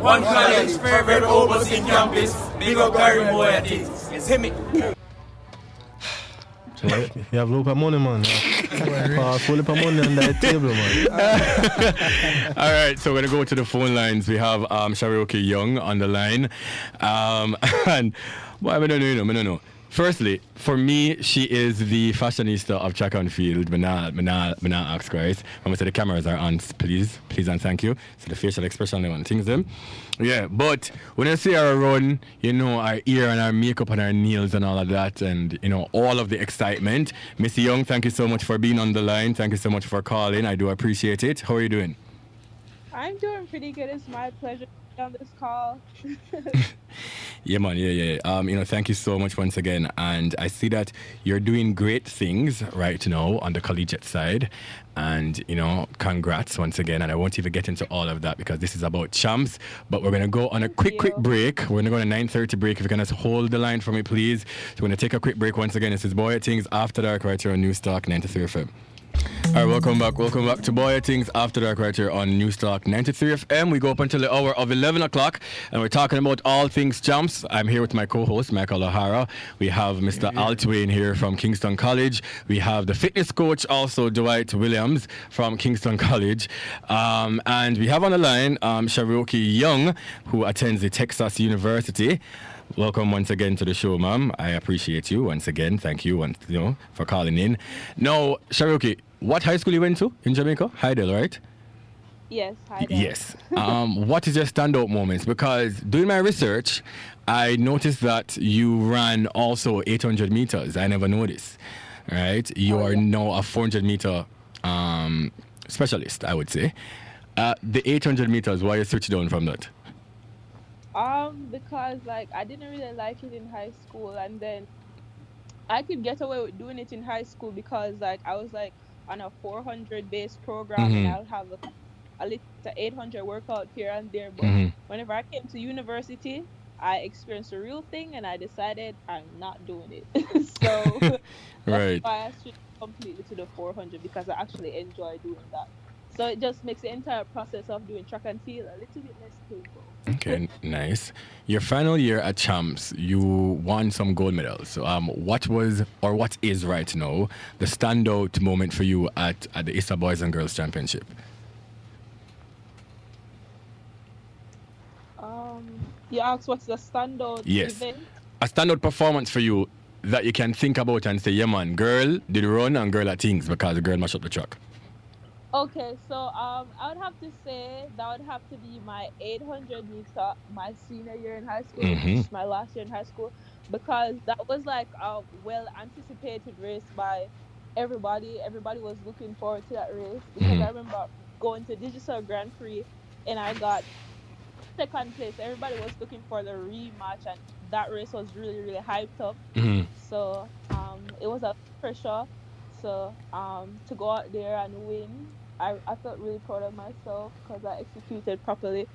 One college, favorite overs in campus, big up Gary Bwoyatingz. Yes, hit me. You have a lot of money, man. Full of money on that table, man. All right, so we're going to go to the phone lines. We have Sharoki Young on the line. And, well, I don't know. Firstly, for me, she is the fashionista of track and field. But not ask, guys. When we say the cameras are on, please and thank you. So the facial expression, they want things them. Yeah, but when I see her run, you know, our ear and our makeup and our nails and all of that, and, you know, all of the excitement. Miss Young, thank you so much for being on the line. Thank you so much for calling. I do appreciate it. How are you doing? I'm doing pretty good. It's my pleasure to be on this call. Yeah, man. Yeah. You know, thank you so much once again. And I see that you're doing great things right now on the collegiate side. And, you know, congrats once again. And I won't even get into all of that because this is about champs. But we're going to go on a quick break. We're going to go on a 9:30 break. If you can just hold the line for me, please. So we're going to take a quick break once again. This is Bwoyatingz After Dark right here on Newstalk 93 FM. All right, welcome back to Bwoyatingz After Dark right here on Newstalk 93 FM. We go up until the hour of 11 o'clock and we're talking about all things champs. I'm here with my co-host, Michael O'Hara. We have Mr. Altwain here from Kingston College. We have the fitness coach, also Dwight Williams from Kingston College. And we have on the line Sharoki Young, who attends the Texas University. Welcome once again to the show, ma'am. I appreciate you once again. Thank you, for calling in. Now, Sharoki, what high school you went to in Jamaica? Heidel, right? Yes, Heidel. Yes. What is your standout moments? Because doing my research, I noticed that you ran also 800 meters. I never noticed, right? You are now a 400 meter specialist, I would say. The 800 meters, why you switched down from that? Because I didn't really like it in high school, and then I could get away with doing it in high school because I was on a 400 base program and I'll have a little 800 workout here and there. But whenever I came to university, I experienced a real thing and I decided I'm not doing it. So that's why I switched completely to the 400 because I actually enjoy doing that. So it just makes the entire process of doing track and field a little bit less painful. Okay, nice. Your final year at Champs, you won some gold medals. What was, or what is right now, the standout moment for you at the ISSA Boys and Girls Championship? You asked what's the standout event? A standout performance for you that you can think about and say, yeah man, girl did run and girl at things because the girl mashed up the track. Okay, so I would have to say that would have to be my 800 meter my senior year in high school, which is my last year in high school, because that was a well anticipated race by everybody. Everybody was looking forward to that race because I remember going to Digital Grand Prix and I got second place. Everybody was looking for the rematch and that race was really, really hyped up. So it was a pressure. So to go out there and win, I felt really proud of myself because I executed properly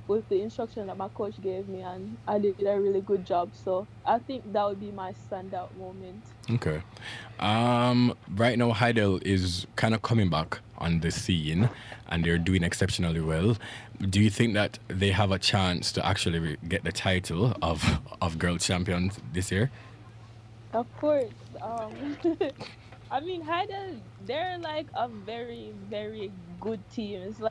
with the instruction that my coach gave me, and I did a really good job. So I think that would be my standout moment. Okay. Right now, Heidel is kind of coming back on the scene, and they're doing exceptionally well. Do you think that they have a chance to actually get the title of Girl Champions this year? Of course. I mean, Heidel, they're a very, very good team. It's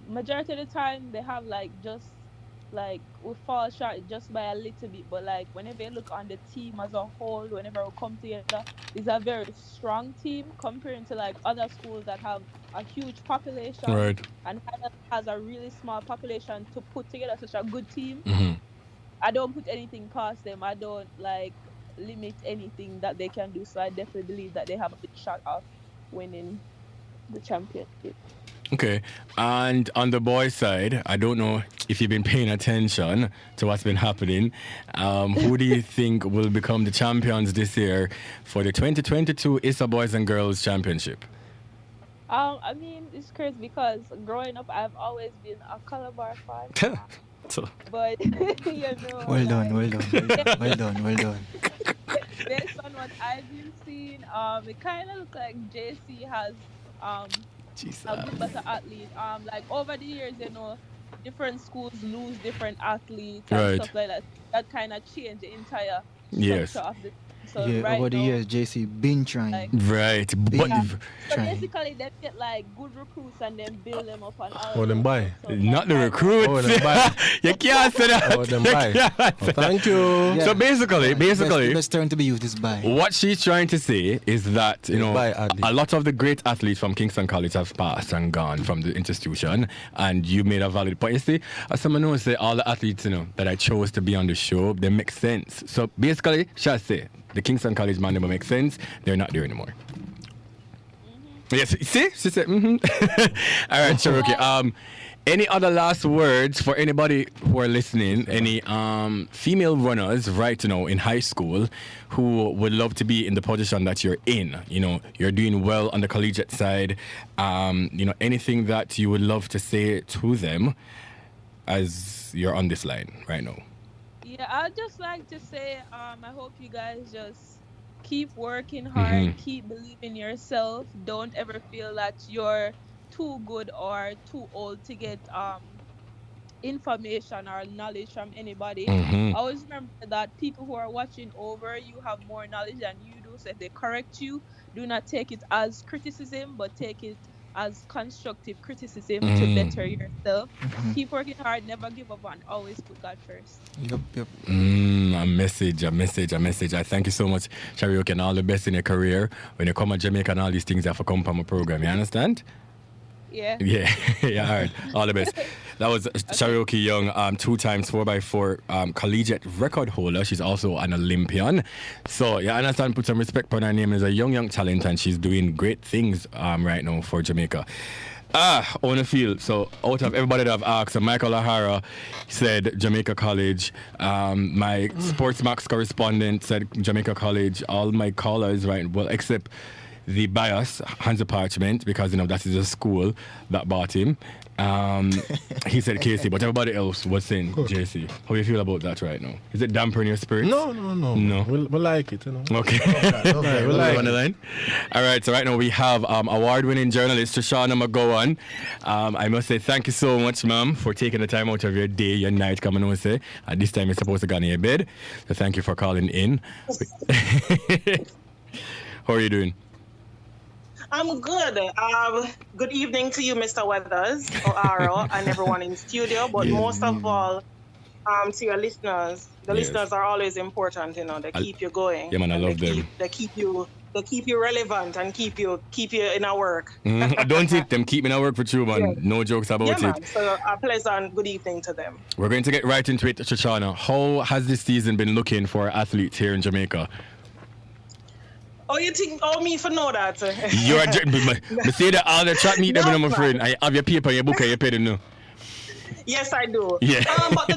majority of the time they have we fall short just by a little bit, but whenever you look on the team as a whole, whenever we come together, it's a very strong team comparing to other schools that have a huge population. Right. And Heidel has a really small population to put together such a good team. I don't put anything past them. I don't limit anything that they can do, so I definitely believe that they have a big shot of winning the championship. Okay, and on the boys' side, I don't know if you've been paying attention to what's been happening. Who do you think will become the champions this year for the 2022 ISSA Boys and Girls Championship? I mean, it's crazy because growing up, I've always been a Calabar fan. But Well done. Based on what I've been seeing, it kind of looks like JC has a good better athlete. Over the years, different schools lose different athletes and Right. stuff like that. That kind of change the entire Yes. structure of the. So Yeah, right over the now, years, JC been trying. like, Right. But so trying. basically, they get like good recruits and then build them up and all. Oh, them buy. So, not the like, recruits. Oh, them buy. You can't say that. Oh, them You buy. can't Oh, say that. thank you. Yeah. So basically, The best term to be used is buy. what she's trying to say is that, you know, By athlete. a lot of the great athletes from Kingston College have passed and gone from the institution, and you made a valid point. You see, as someone knows, say all the athletes, you know, that I chose to be on the show, they make sense. So basically, shall I say, the Kingston College man never makes sense. They're not there anymore. Yes, see, she said. All right, Sharoki. Any other last words for anybody who are listening? Any female runners right now in high school who would love to be in the position that you're in? You know, you're doing well on the collegiate side. You know, anything that you would love to say to them as you're on this line right now? Yeah, I'd just like to say, I hope you guys just keep working hard, keep believing yourself. Don't ever feel that you're too good or too old to get information or knowledge from anybody. Always remember that people who are watching over you have more knowledge than you do. So if they correct you, do not take it as criticism, but take it as constructive criticism to better yourself. Keep working hard, never give up, and always put God first. Yep. A message. I thank you so much, Sharoki, and all the best in your career. When you come to Jamaica and all these things, you have to come from a program. You understand? Yeah. Yeah, all right. All the best. That was Sharoki Young, 2x 4x4 collegiate record holder. She's also an Olympian. So, yeah, I understand, put some respect on her name. Is a young talent, and she's doing great things right now for Jamaica. On the field. So, out of everybody that I've asked, Michael O'Hara said Jamaica College. My Sportsmax correspondent said Jamaica College. All my callers, right, well, except the bias, Hansa Parchment, because, you know, that is a school that bought him. He said KC, but everybody else was saying JC. How do you feel about that right now? Is it dampering your spirits? No. No. We like it, you know. Okay. Okay, we like on the it. line. All right, so right now we have award-winning journalist Shoshana McGowan. I must say thank you so much, ma'am, for taking the time out of your day, your night, coming on and say. At this time, you're supposed to go in your bed. So thank you for calling in. How are you doing? I'm good. Good evening to you, Mr. Weathers, O'Hara, and everyone in studio. But most of all, to your listeners. The listeners are always important. You know, they keep you going. Yeah, man, I love them. They keep you relevant and keep you in our work. Don't it? Them keep me in work for you, man. Yeah. No jokes about Yeah, it. man. So a pleasant good evening to them. We're going to get right into it, Shoshana. How has this season been looking for athletes here in Jamaica? Oh, you think me for know that? You're a say that all the chat meet them, No, you know, my man. friend. I have your paper, your book, and your pen, no. Yes, I do. Yeah. But the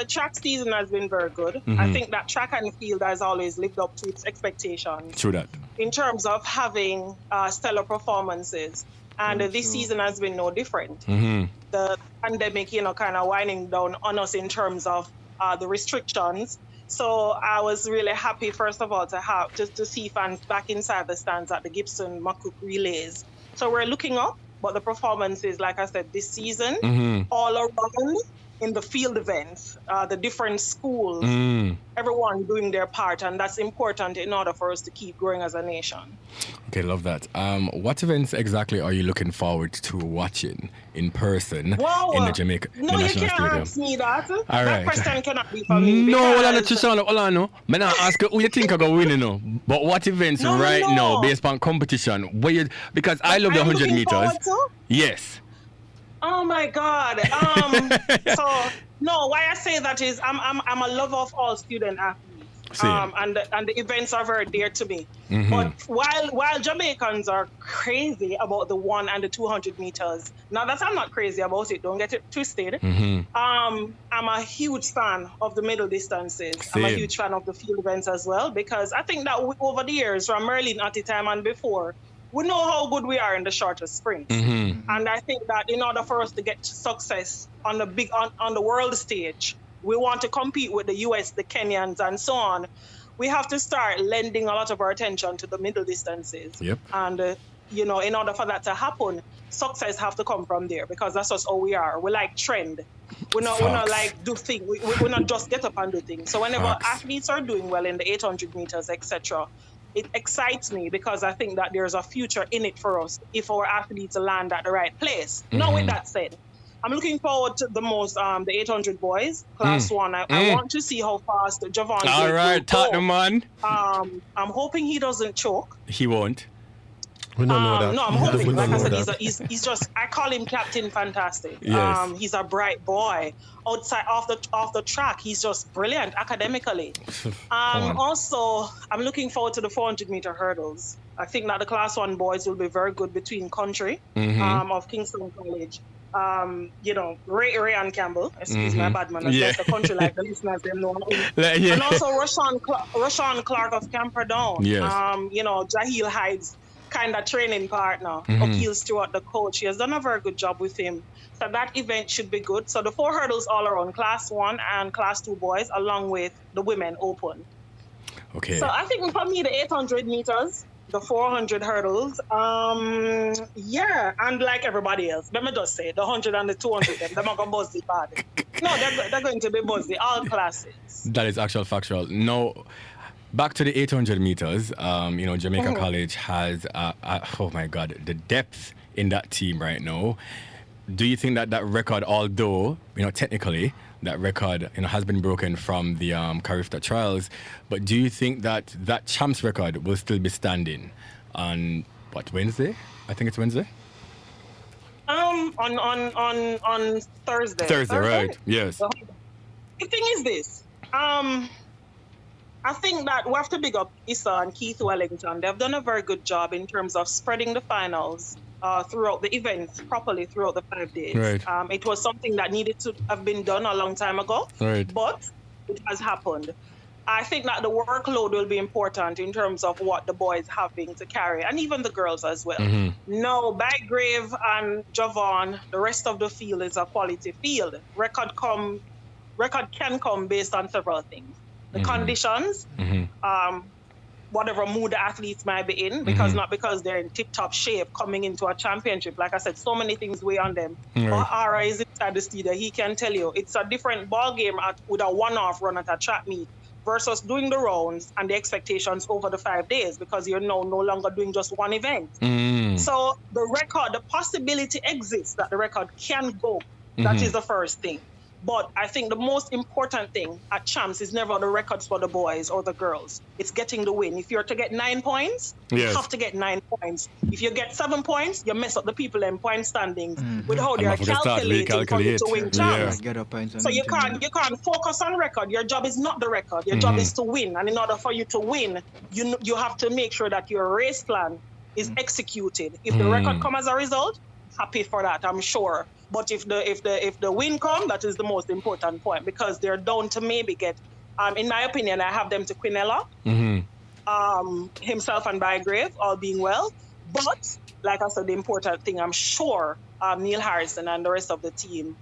track season has been very good. I think that track and field has always lived up to its expectations True that. in terms of having stellar performances. And this season has been no different. The pandemic, you know, kind of winding down on us in terms of the restrictions. So I was really happy, first of all, to see fans back inside the stands at the Gibson Makuk relays. So we're looking up, but the performances, like I said, this season, all around in the field events, the different schools, everyone doing their part, and that's important in order for us to keep growing as a nation. Okay, love that. What events exactly are you looking forward to watching in person in the Jamaica No, you National can't Stadium? ask me that. All That right. question cannot be for me. No, hold on, because- Shoshana, hold on, no. I'm not asking who you think are going to win, you know. But what events No, now, based on competition, because I love the I'm 100 looking meters. forward to? Yes. Oh my God. So no, why I say that is I'm a lover of all student athletes. Same. And the events are very dear to me. But while Jamaicans are crazy about the 100 and the 200 meters, now that I'm not crazy about it, don't get it twisted. I'm a huge fan of the middle distances. I'm a Same. huge fan of the field events as well, because I think that over the years, from Merlin at the time and before, we know how good we are in the shorter sprints. And I think that in order for us to get success on the world stage, we want to compete with the US, the Kenyans, and so on. We have to start lending a lot of our attention to the middle distances. Yep. And in order for that to happen, success have to come from there, because that's just how we are. We like trend. We're not like do things. We're not just get up and do things. So whenever athletes are doing well in the 800 meters, etc., it excites me, because I think that there's a future in it for us if our athletes land at the right place. Now, with that said, I'm looking forward to the 800 boys, class 1. I want to see how fast Javon. All right, Tottenham man. I'm hoping he doesn't choke. He won't. We don't know that. No, I'm hoping. Like I said, he's just. I call him Captain Fantastic. Yes. He's a bright boy. Outside off the track, he's just brilliant academically. Also, I'm looking forward to the 400-meter hurdles. I think that the class 1 boys will be very good between country of Kingston College. Ray and Campbell, excuse my bad man, that's the country like the listeners them know. And also Rashawn Clark of Camperdown. Yes. Jahil Hyde's kind of training partner, Akil Stewart, the coach. He has done a very good job with him. So that event should be good. So the 4 hurdles all around, class 1 and class 2 boys, along with the women open. Okay. So I think for me, the 800 meters, the 400 hurdles, and like everybody else, let me just say, the 100 and the 200, they're not going to buzz the bad. No, they're going to be buzzy, all classes. That is actual factual. No. Back to the 800 meters, Jamaica College has, oh my God, the depth in that team right now. Do you think that record, although, technically, that record, has been broken from the Carifta trials, but do you think that champs record will still be standing on, Wednesday? I think it's Wednesday? On Thursday. Thursday, right, yes. The thing is this, I think that we have to big up ISSA and Keith Wellington. They've done a very good job in terms of spreading the finals throughout the events properly throughout the 5 days. Right. It was something that needed to have been done a long time ago, but it has happened. I think that the workload will be important in terms of what the boys having to carry, and even the girls as well. No, Bygrave and Javon, the rest of the field is a quality field. Record can come based on several things. The conditions, whatever mood the athletes might be in, because not because they're in tip-top shape coming into a championship. Like I said, so many things weigh on them. Ara is inside the studio. He can tell you it's a different ball game with a one-off run at a track meet versus doing the rounds and the expectations over the 5 days, because you're now no longer doing just one event. So the possibility exists that the record can go. That is the first thing. But I think the most important thing at champs is never the records for the boys or the girls. It's getting the win. If you're to get 9 points, you have to get 9 points. If you get 7 points, you mess up the people in point standings with how they are calculating for you to win champs. So you can't focus on record. Your job is not the record. Your job is to win. And in order for you to win, you have to make sure that your race plan is executed. If the record comes as a result, happy for that, I'm sure. But if the win come, that is the most important point, because they're down to maybe get, in my opinion, I have them to Quinella, himself and Bygrave, all being well. But like I said, the important thing, I'm sure Neil Harrison and the rest of the team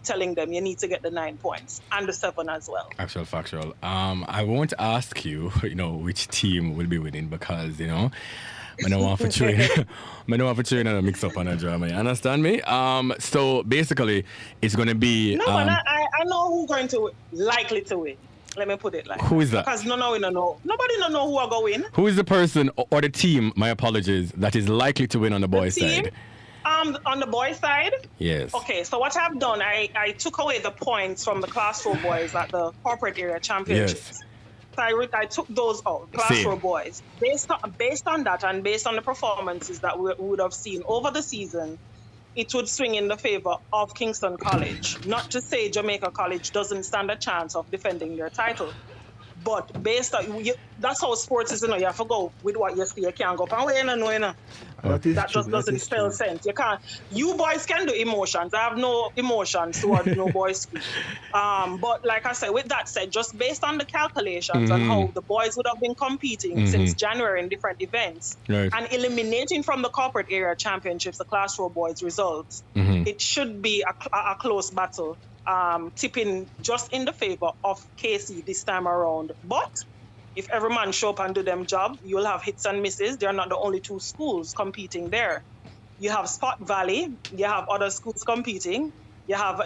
telling them you need to get the 9 points and the 7 as well. Actual factual. I won't ask you, which team will be winning, because I don't want to train. I don't want to train and a mix up on a drama. You understand me? So basically, it's going to be. No, I know who's going to likely to win. Let me put it like. Who is that? Because we don't know. Nobody don't know who are going to win. Who is the person or the team? My apologies. That is likely to win on the boys' side. On the boys' side. Yes. Okay, so what I've done, I took away the points from the class 4 boys at the corporate area championships. Yes. I took those out, class 4 boys. Based on that and based on the performances that we would have seen over the season, it would swing in the favor of Kingston College. Not to say Jamaica College doesn't stand a chance of defending their title, but based on that's how sports is. You have to go with what you see. You can't go that just doesn't spell sense. You can't. You boys can do emotions. I have no emotions towards no boys school. But like I said, with that said, just based on the calculations and how the boys would have been competing since January in different events and eliminating from the corporate area championships the class 4 boys results, it should be a close battle. Tipping just in the favor of KC this time around. But if every man show up and do them job, you'll have hits and misses. They're not the only 2 schools competing there. You have Spot Valley, you have other schools competing. You have,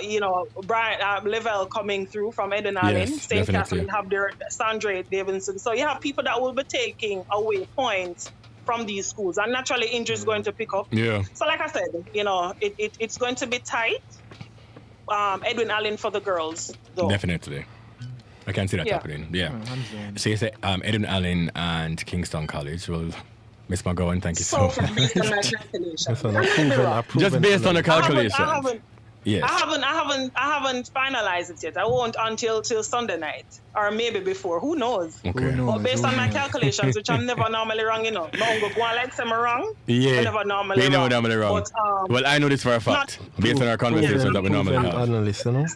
Brian Level coming through from Eden Allen. Yes, St. definitely. Catherine have their Sandra Davidson. So you have people that will be taking away points from these schools. And naturally, injury is going to pick up. Yeah. So like I said, it's going to be tight. Edwin Allen for the girls, though. Definitely. I can see that happening. Yeah. So you say Edwin Allen and Kingston College. Well, Miss McGowan, thank you so much. Based on my calculation. That's an approved Just based on the I calculation. haven't Yes. I haven't finalized it yet. I won't until Sunday night, or maybe before. Who knows? Okay. But based on my calculations, which I'm never normally wrong, no one go on like I'm wrong. Yeah. I'm never normally We wrong. never normally wrong. But, Well, I know this for a fact, based on our conversations that we normally Approved have. analyst, you know?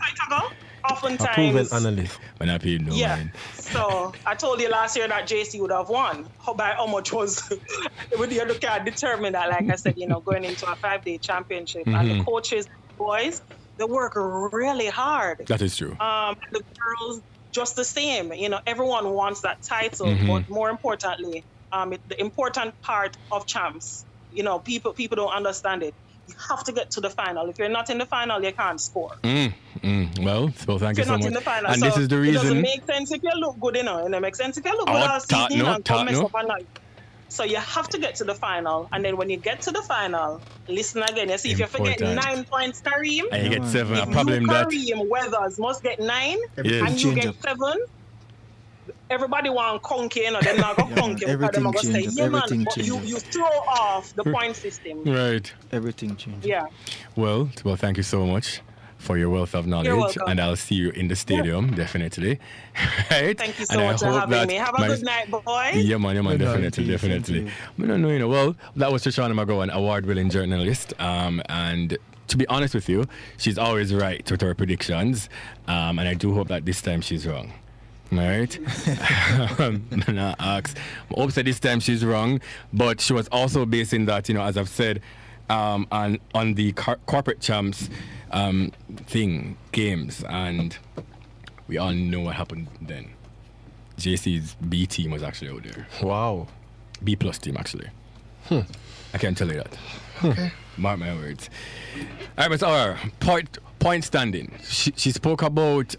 oftentimes, Approved analyst. When I paid no mind. So I told you last year that JC would have won. By how much was with the other card determined that, like I said, going into a 5-day championship. And the coaches, boys, they work really hard. That is true. The girls, just the same. Everyone wants that title, but more importantly, the important part of champs. People don't understand it. You have to get to the final. If you're not in the final, you can't score. Well, thank you so You're not much. in the final. And So this is the it doesn't reason. make sense if you look good, It makes sense if you look good Oh, all season and come mess no. up a night. So you have to get to the final, and then when you get to the final, listen again. You see, if you forget Important. 9 points, Kareem, And you get 7. A if problem you, that. Kareem Weathers must get 9, Yes. and you change get up. 7. Everybody want conky, They're not going to conky because everything they're going to say, change up, yeah, man, everything but change up. you throw off the point system. Right. Everything changed. Yeah. Well, thank you so much for your wealth of knowledge. welcome. And I'll see you in the stadium, definitely. Right? Thank you so And I much for hope having that me. Have a my- good night, boys. Yeah, man, Good night, definitely. thank I don't know, Well, that was Shoshana McGowan, award-winning journalist. And to be honest with you, she's always right with her predictions. And I do hope that this time she's wrong. All right? I hope that this time she's wrong. But she was also basing that, as I've said, on the corporate champs games. And we all know what happened then. JC's B team was actually out there. Wow. B plus team, actually. I can tell you that. Okay. Mark my words. All right, Ms. R, point standing. She spoke about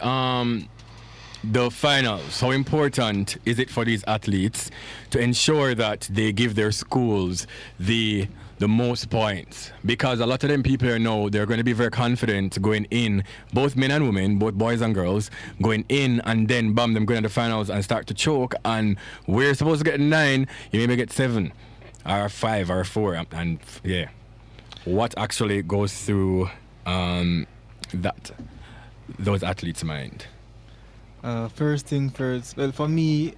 the finals. How important is it for these athletes to ensure that they give their schools the most points? Because a lot of them people here know they're going to be very confident going in, both men and women, both boys and girls, going in, and then bam, them going to the finals and start to choke. And we're supposed to get 9, you maybe get 7 or 5 or 4, and yeah. What actually goes through those athletes' mind? First thing first. Well, for me,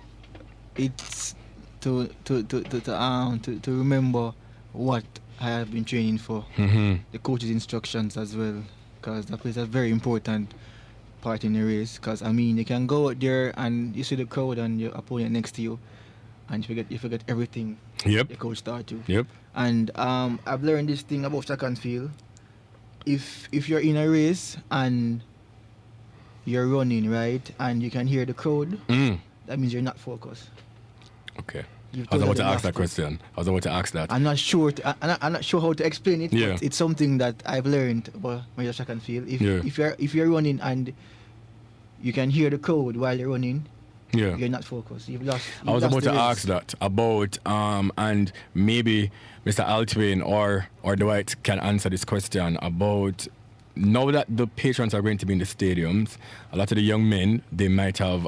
it's to remember what I have been training for. The coach's instructions as well, because that plays a very important part in the race. Because you can go out there and you see the crowd and your opponent next to you, and you forget everything. Yep. The coach taught you. Yep. And I've learned this thing about track and field. If you're in a race and you're running, right, and you can hear the crowd, that means you're not focused. Okay. You've I was about to totally ask that lost it. question. I was about to ask that. I'm not sure. I'm not sure how to explain it. Yeah. But it's something that I've learned about my track and field. If you're running and you can hear the crowd while you're running, Yeah. you're not focused. You've lost. I was about to ask that about and maybe Mr. Altwin or Dwight can answer this question about now that the patrons are going to be in the stadiums. A lot of the young men, they might have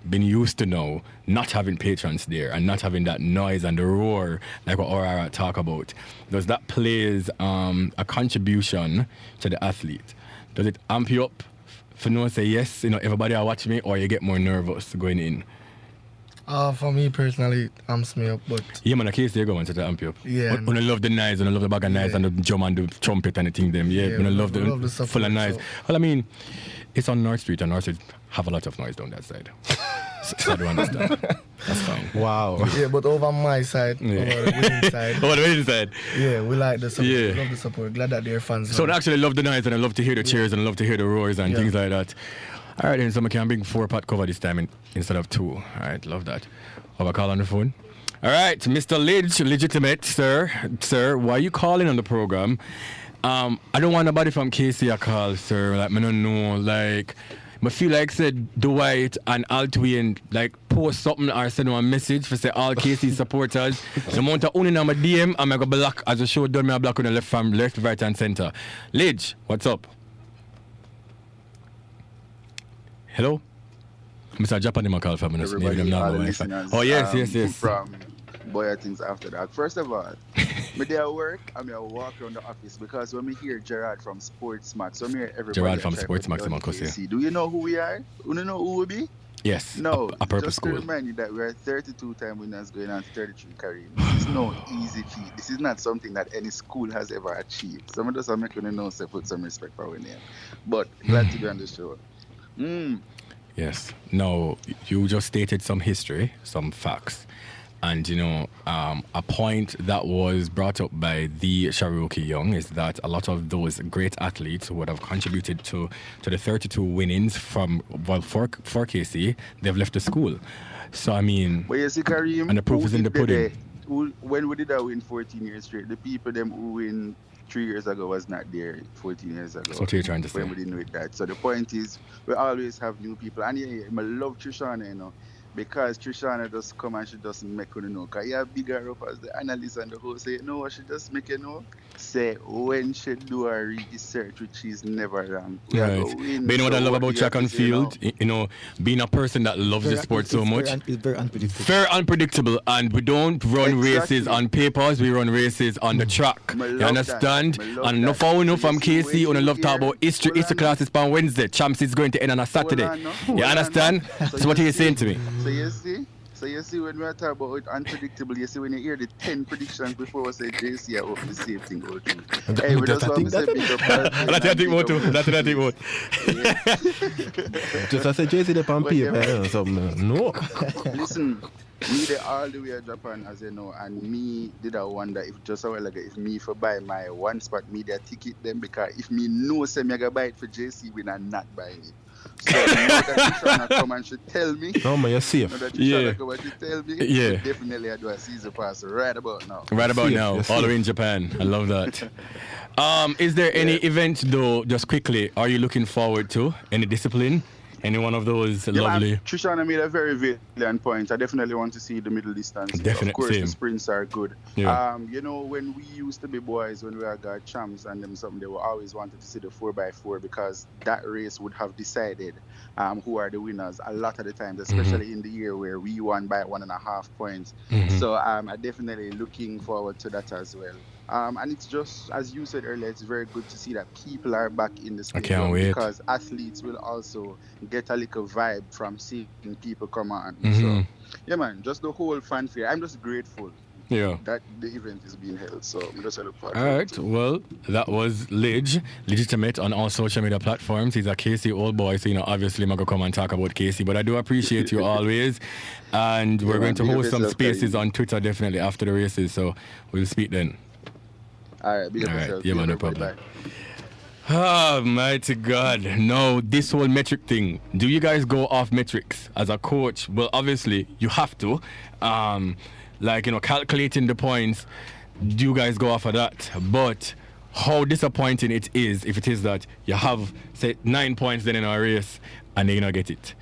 been used to now not having patrons there and not having that noise and the roar like what Aurora talk about. Does that plays a contribution to the athlete? Does it amp you up for no say yes, everybody will watch me, or you get more nervous going in? For me personally, it amps me up, but Yeah, man, the case they go and to amp you up. Yeah. When I love the knives and I love the bag of knives and the drum and the trumpet and the thing them. Yeah, when I love the support, full of knives. so- Well, it's on North Street, and North Street have a lot of noise down that side. so I don't understand. That's fine. Wow. yeah, but over my side, Yeah. over the winning side, Oh, the winning side. yeah, we like the support. Yeah. We love the support. Glad that they're fans. So I now. actually love the knives and I love to hear the cheers and I love to hear the roars and Yeah. things like that. All right, then, so I can bring 4-pot cover this time instead of 2. All right, love that. Have a call on the phone. All right, Mr. Legitimate, sir. Sir, why are you calling on the program? I don't want nobody from KC a call, sir. Like, I don't know, like... I feel like said Dwight and Altwin like post something or send a message for say all KC supporters. The amount of only my DM I'm gonna block as a show done me a block on the left, right and center. Lidge, what's up? Hello? Mr. Japan in my call for minutes. Everybody, all the listeners, oh yes. From Bwoyatingz after that. First of all, me there work, I'm here walk around the office because when we hear Gerard from Sports Max, when we hear everybody Gerard from Sports Max, do you know who we are? You know who we be? Yes. No, a purpose just school. to remind you that we are 32-time winners going on to 33 career. It's no easy feat. This is not something that any school has ever achieved. Some of us are making a know, so put some respect for our name. But glad to be on the show. Yes. Now, you just stated some history, some facts. And, you know, a point that was brought up by the Sharoki Young is that a lot of those great athletes who would have contributed to the 32 winnings for KC, they've left the school. So, I mean, but you see, Kareem, and the proof is in the pudding. When we did that win 14 years straight, the people them who win 3 years ago was not there 14 years ago. So what are you trying to say? When we didn't know that. So the point is, we always have new people. And yeah, I love Trishana, you know. Because Trishana just come and she just make you know. Because you have bigger up as the analyst and the host say, no, she just make you know. Say when she do her research, which is never wrong. Right. But you know what I love about track and field? You know, being a person that loves the sport so much. It's very unpredictable. Very unpredictable. And we don't run races on papers, we run races on the track. You understand? And enough of you from KC, on love talk about history classes on Wednesday. Champs is going to end on a Saturday. You understand? So what are you saying to me? So you see when we are talking about unpredictable, you see when you hear the 10 predictions before we say JC, I hope the same thing go through. Hey, we just want to say big up. That's what I think more too. That's what I think more. Just I say JC the pan paper or something. No. Listen, me there all the way to Japan, as you know, and me did I wonder if just a while ago, if me for buy my one spot media ticket then, because if me know say me gonna buy it for JC, we not buying it. So now that Trishana come and she tell me. No man, you're safe. Now that Trishana come and she tell me. Yeah. Definitely I do a season pass right about now. Right about now, all the way in Japan. I love that. Is there any event though, just quickly, are you looking forward to? Any discipline? Any one of those lovely? Trishana made a very valiant point. I definitely want to see the middle distance. Definitely. Of course, same. the sprints are good. Yeah. You know, when we used to be boys, when we were got champs and them something, they were always wanted to see the 4x4 because that race would have decided who are the winners a lot of the times, especially in the year where we won by 1.5 points. So I'm definitely looking forward to that as well. And it's just, as you said earlier, it's very good to see that people are back in the stadium. I can't wait. Because athletes will also get a little vibe from seeing people come on. So, yeah, man, just the whole fanfare. I'm just grateful that the event is being held. So I'm just look forward. All right. Well, that was Legitimate on all social media platforms. He's a KC old boy, so, you know, obviously I'm going to come and talk about KC. But I do appreciate you always. And we're going to host some spaces on Twitter definitely after the races. So we'll speak then. All right, be yourself. Yeah, man, no problem. Oh, mighty God. No, this whole metric thing. Do you guys go off metrics as a coach? Well, obviously, you have to. Like, you know, calculating the points, do you guys go off of that? But how disappointing it is if it is that you have, say, 9 points then in a race and then you don't get it.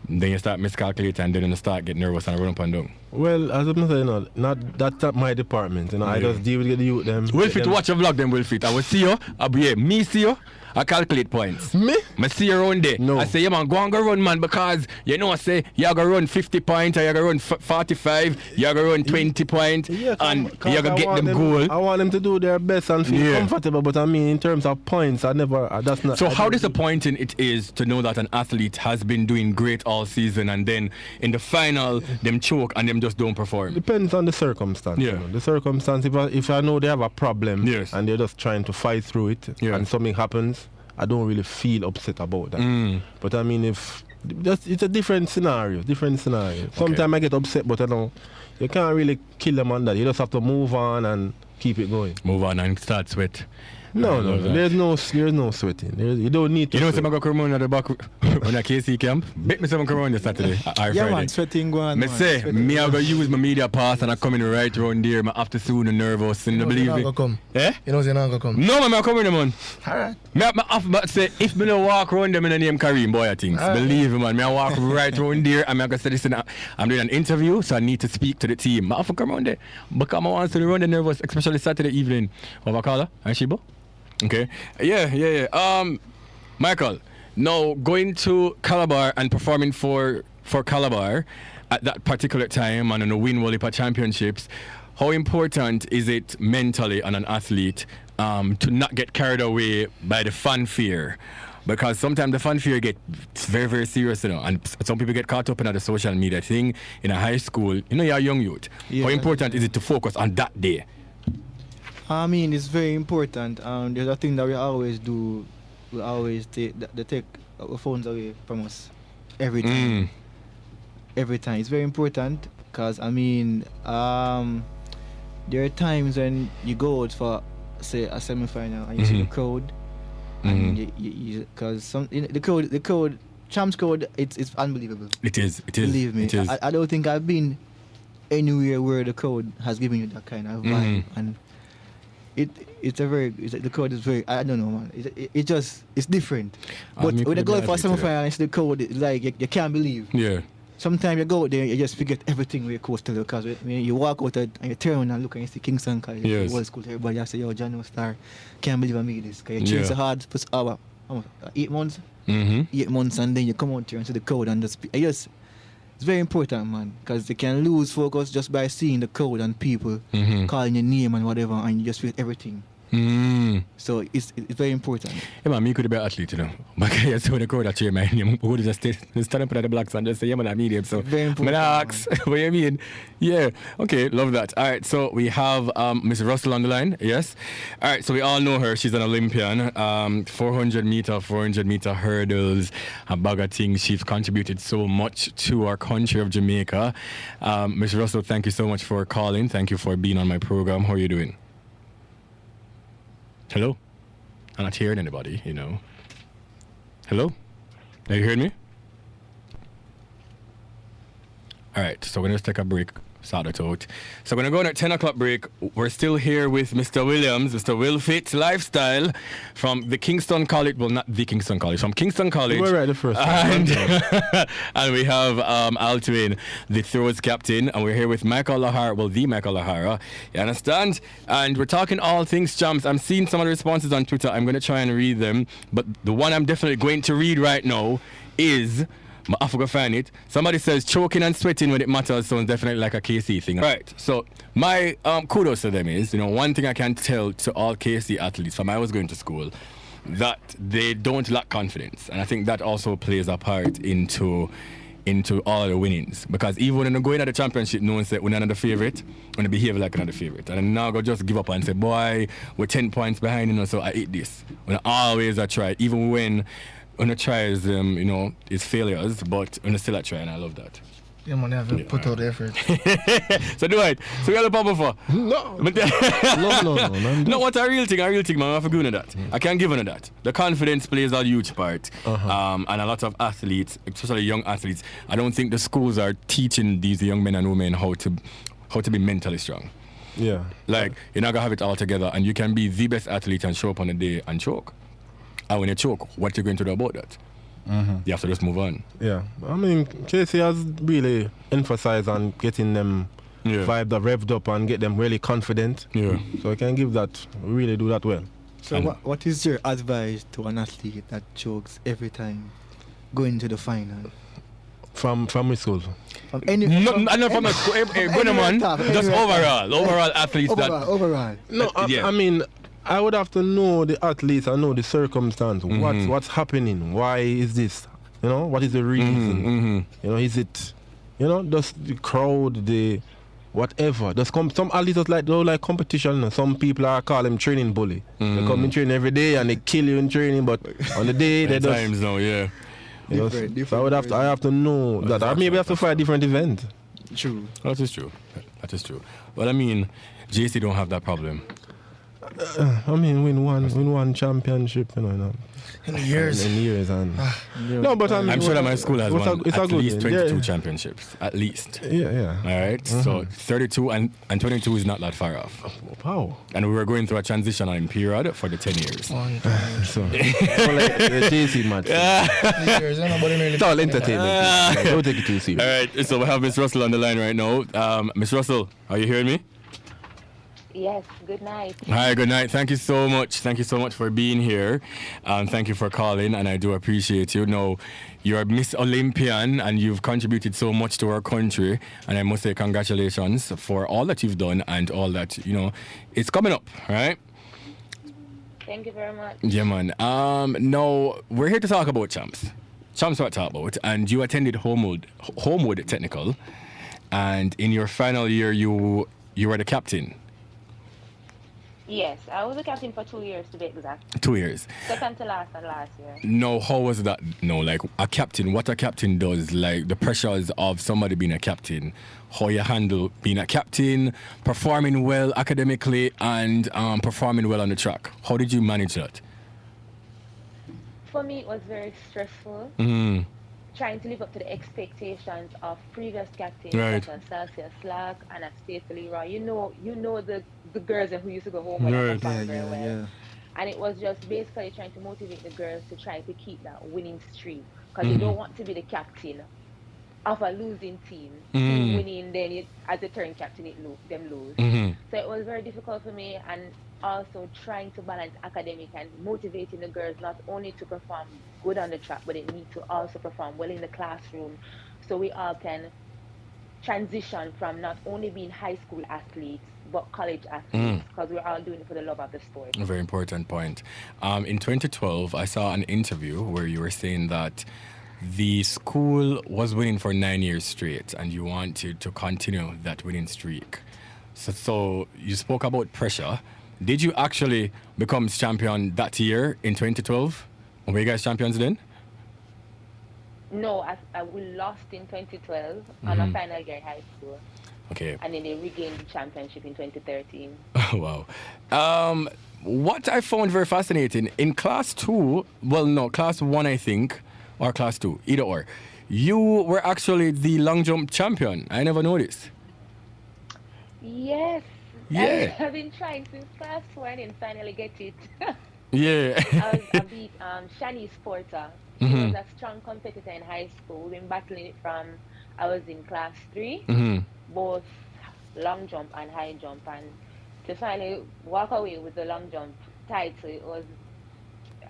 Then you start miscalculating and then you start getting nervous and run up and down. Well, as I'm saying, you know, that's not my department. You know, I just deal with the youth them. Wilfit, watch a vlog them, Wilfit. I will see you. I'll be here. Me see you. I calculate points. Me? I see you around there. No. I say, yeah, man, go and go run, man, because, you know, I say, you're going to run 50 points, or you're going to run 45, you're going to run 20 points, and you're going to get them goal. I want them to do their best and feel comfortable, but I mean, in terms of points, I never, that's not. So how disappointing it is to know that an athlete has been doing great all season, and then in the final, them choke and them just don't perform? Depends on the circumstance. Yeah. You know. The circumstance, if I know they have a problem, yes, and they're just trying to fight through it, and something happens, I don't really feel upset about that. But I mean, if it's a different scenario. Sometimes I get upset, but I know you can't really kill them on that. You just have to move on and keep it going. Move on and start sweat. No. There's no sweating. You don't need to. You know, some go come on at the back on a KC camp. Bet me some come on this Saturday or Friday. Man, sweating going. Me say, me I go use my media pass and I come in right around there. Me after soon and nervous and believe me. Eh? You know you're not gonna come. No, man, I'm coming, man. Alright. Me off, but say if me don't walk around them in the name Kareem Bwoyatingz. Believe me, man. Me I walk right around there and me I go say listen, I'm doing an interview, so I need to speak to the team. Me have to come around there because I want to run the nervous, especially Saturday evening. What I call her? Shibo? Okay. Yeah. Michael, now going to Calabar and performing for Calabar at that particular time and on the win World Cup championships, how important is it mentally on an athlete to not get carried away by the fanfare? Because sometimes the fanfare get very, very serious, you know, and some people get caught up in the social media thing in a high school. You know, you're a young youth. Yeah. How important is it to focus on that day? I mean, it's very important. There's a thing that we always do. We always take our phones away from us every time. Every time. It's very important because, I mean, there are times when you go out for, say, a semi-final and you see the crowd. And because the crowd, Champs crowd, it's unbelievable. It is. Believe me. I don't think I've been anywhere where the crowd has given you that kind of vibe. And the crowd is very, I don't know, man. It's different. But when you go for a semi-final and see the crowd, it's like you can't believe. Yeah. Sometimes you go out there, you just forget everything where you're close to, because when you walk out and you turn and look and you see Kingston College, old school, everybody has to say, yo, John No Star, can't believe I made this. Because you train so hard for 8 months, 8 months, and then you come out here and see the crowd and just, it's very important, man, because you can lose focus just by seeing the crowd and people calling your name and whatever, and you just feel everything. So it's very important. Yeah, man, me could be an athlete, you know. But I saw the crowd that cheer my name. I would just stand up at the blacks and just say, yeah, man, I'm medium. So, very important. What do you mean? Yeah. Okay, love that. All right, so we have Miss Russell on the line. Yes. All right, so we all know her. She's an Olympian. 400 meter hurdles, a bag of things. She's contributed so much to our country of Jamaica. Miss Russell, thank you so much for calling. Thank you for being on my program. How are you doing? Hello? I'm not hearing anybody, you know. Hello? Are you hearing me? All right, so we're going to take a break. Sort it out. So we're going to go on at 10 o'clock break. We're still here with Mr. Williams, Mr. Will Fit Lifestyle from the Kingston College. Well, not the Kingston College, from Kingston College. You were right the first time. And we have Altwin, the throws captain. And we're here with Michael O'Hara. Well, the Michael O'Hara. You understand? And we're talking all things Champs. I'm seeing some of the responses on Twitter. I'm going to try and read them. But the one I'm definitely going to read right now is... I forgot to find it. Somebody says choking and sweating when it matters sounds definitely like a KC thing. Right. So my kudos to them is, you know, one thing I can tell to all KC athletes from I was going to school, that they don't lack confidence. And I think that also plays a part into all the winnings. Because even when they go into the championship, no one said we're not the favourite, when they behave like another favourite. And now go just give up and say, boy, we're 10 points behind, you know, so I ate this. When I always try, even when I try you know, it's failures, but when I still try, and I love that. Yeah, man, I have to put out the effort. So do it. So we got a problem for? No. No, what's a real thing, man. I have to go into that. I can't give into that. The confidence plays a huge part. And a lot of athletes, especially young athletes, I don't think the schools are teaching these young men and women how to be mentally strong. Yeah. Like, you're not going to have it all together, and you can be the best athlete and show up on the day and choke. And when you choke, what you going to do about that? You have to just move on. Yeah. I mean, KC has really emphasized on getting them vibed up, revved up, and get them really confident. Yeah. So I can give that, really do that well. So what is your advice to an athlete that chokes every time going to the final? From which school? From any... Not from the school. Just overall athletes. Overall. No, I mean... I would have to know the athletes and know the circumstance. What's happening? Why is this? You know, what is the reason? You know, is it, you know, just the crowd, the whatever. Some athletes don't like competition. You know? Some people call them training bully. They come in training every day and they kill you in training, but on the day they just... times now, yeah. Different, so I have to know that. I maybe have to find a different event. True. That is true. Well, I mean, JC don't have that problem. I mean, win one championship, you know. In years. In years and no, but I'm sure that my school has won it's at least 22 yeah. championships, at least. Yeah. All right, so 32 and 22 is not that far off. Wow. And we were going through a transitional period for the 10 years. So like the JC match. It's all entertainment. Don't take it too serious. All right, so we have Miss Russell on the line right now. Miss Russell, are you hearing me? Yes, good night. Hi, good night. Thank you so much. Thank you so much for being here. Thank you for calling, and I do appreciate you. Now, you're Miss Olympian, and you've contributed so much to our country, and I must say congratulations for all that you've done and all that, it's coming up, right? Thank you very much. Yeah, man. Now, we're here to talk about champs. Champs what to talk about, and you attended Homewood Technical, and in your final year, you were the captain. Yes, I was a captain for 2 years to be exact. 2 years. Second to last and last year. No, how was that? No, like a captain, what a captain does, like the pressures of somebody being a captain, how you handle being a captain, performing well academically and performing well on the track. How did you manage that? For me, it was very stressful. Trying to live up to the expectations of previous captains Right. such as Celsius Slack and Anastasia Leroy. You know the girls who used to go home and Right. perform very well. And it was just basically trying to motivate the girls to try to keep that winning streak. Because you don't want to be the captain of a losing team. Team winning, then as a turn captain, them lose. So it was very difficult for me, and also trying to balance academic and motivating the girls not only to perform good on the track, but they need to also perform well in the classroom, so we all can transition from not only being high school athletes but college athletes, because we're all doing it for the love of the sport. A very important point. In 2012, I saw an interview where you were saying that the school was winning for 9 years straight and you wanted to continue that winning streak. So you spoke about pressure. Did you actually become champion that year in 2012? Were you guys champions then? No, we lost in 2012 on our final year in high school. Okay. And then they regained the championship in 2013. Wow. What I found very fascinating, in class 2, class 1 I think, or class 2, either or, you were actually the long jump champion. I never noticed. Yes. Yeah. I've been trying since class 1 and finally get it. Yeah. I beat Shanice Porter. She was a strong competitor in high school. We've been battling it from I was in class 3, both long jump and high jump, and to finally walk away with the long jump title,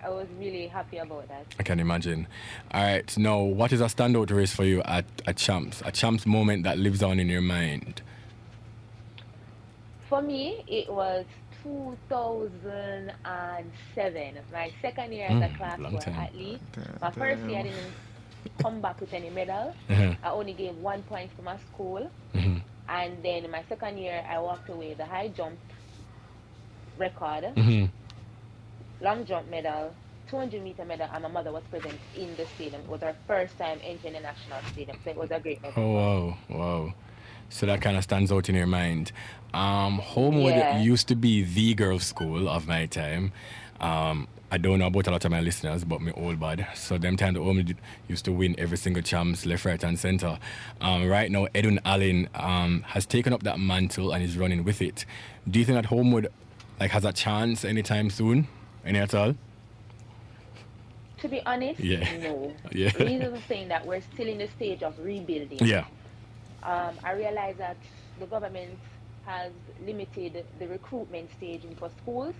I was really happy about that. I can imagine. All right, now what is a standout race for you at Champs? A Champs moment that lives on in your mind? For me, it was 2007, my second year as a class 1 athlete. My first year I didn't come back with any medal. I only gave 1 point for my school. And then my second year I walked away with the high jump record, long jump medal, 200-meter medal, and my mother was present in the stadium. It was her first time entering the national stadium, so it was a great medal. Oh, wow. So that kind of stands out in your mind. Homewood used to be the girls' school of my time. I don't know about a lot of my listeners, but my old bad. So them time the Homewood used to win every single champs, left, right, and center. Right now, Edwin Allen has taken up that mantle and is running with it. Do you think that Homewood has a chance anytime soon? Any at all? To be honest, no. Reasons are saying that we're still in the stage of rebuilding. Yeah. I realize that the government has limited the recruitment stage for schools,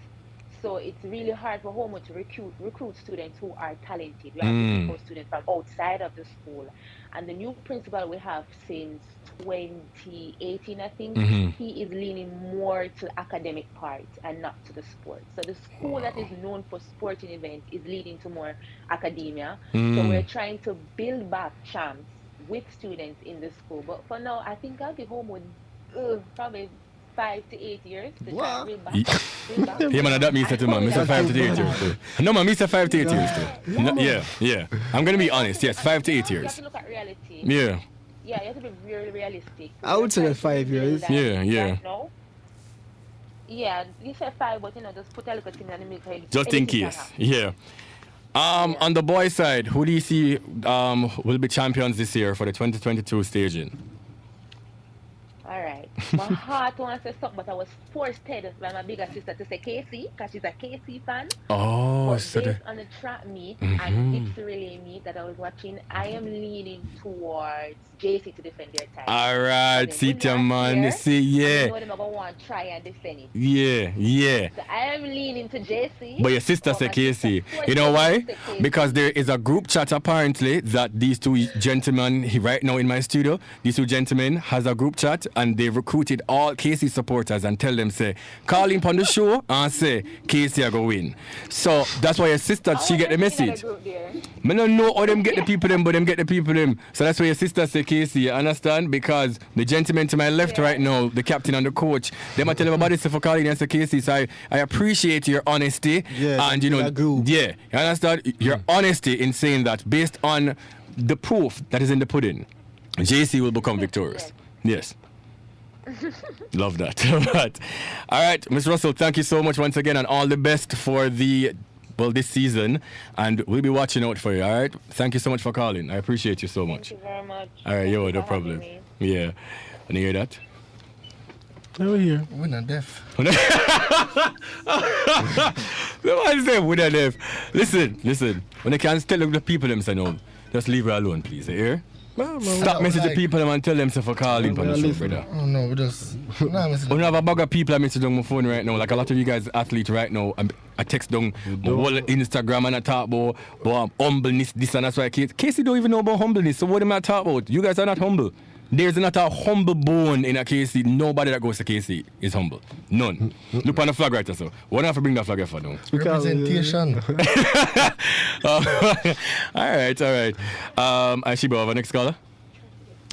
so it's really hard for Homewood to recruit students who are talented. We have to recruit students from outside of the school. And the new principal we have since 2018, I think, he is leaning more to the academic part and not to the sport. So the school that is known for sporting events is leading to more academia. So we're trying to build back champs with students in the school. But for now, I think I'll be home with probably 5 to 8 years to try and build back. Yeah, man, that means that, man. Mr. 5 to 8 years too. No, man, Mr. 5 to 8 years too. No, yeah. I'm going to be honest. Yes, 5 to 8 You years. have to look at reality. Yeah. Yeah, you have to be really realistic. I would say 5 years. Yeah. No. Yeah, you said 5, but just put a little thing in the milk. Just in case. Yeah. On the boys' side, who do you see will be champions this year for the 2022 staging? All right. My heart wants to say something, but I was forced by my bigger sister to say Casey, because she's a Casey fan. Oh, but so based on the track meet and it's relay meet that I was watching, I am leaning towards JC to defend their title. All right, see, man. See, I yeah. know them are going to want to try and defend it. Yeah. So I am leaning to JC. But your sister said Casey. You know why? Because there is a group chat apparently that these two gentlemen, right now in my studio, these two gentlemen has a group chat and they recruited all Casey supporters and tell them, say, call in on the show and say, Casey are going to win. So that's why your sister, she get the message. I don't know how them get the people them, but them get the people them. So that's why your sister say Casey, you understand? Because the gentleman to my left right now, the captain and the coach, them I tell everybody say for calling and say Casey. So I appreciate your honesty. Yeah, and you understand? Your honesty in saying that based on the proof that is in the pudding, JC will become victorious. Yes. Love that. All right, Ms. Russell, thank you so much once again and all the best for this season, and we'll be watching out for you. All right, thank you so much for calling. I appreciate you so much. Thank you very much. All right, no problem. Yeah, and you hear that? Over here. We're not deaf. The man say we're not deaf. Listen. When they can't tell the people them say no, just leave her alone, please. You hear? Stop messaging people and tell them to for calling on the show, brother. Oh no, we just we have a bag of people I message on my phone right now. Like a lot of you guys athletes right now. I text down my whole Instagram and I talk about humbleness, this and that's why Casey don't even know about humbleness. So what am I talking about? You guys are not humble. There's not a humble bone in a Casey. Nobody that goes to Casey is humble. None. Look on the flag right there, so. Why don't I have to bring that flag here for now? Representation. All right. Aishiba, have a next caller?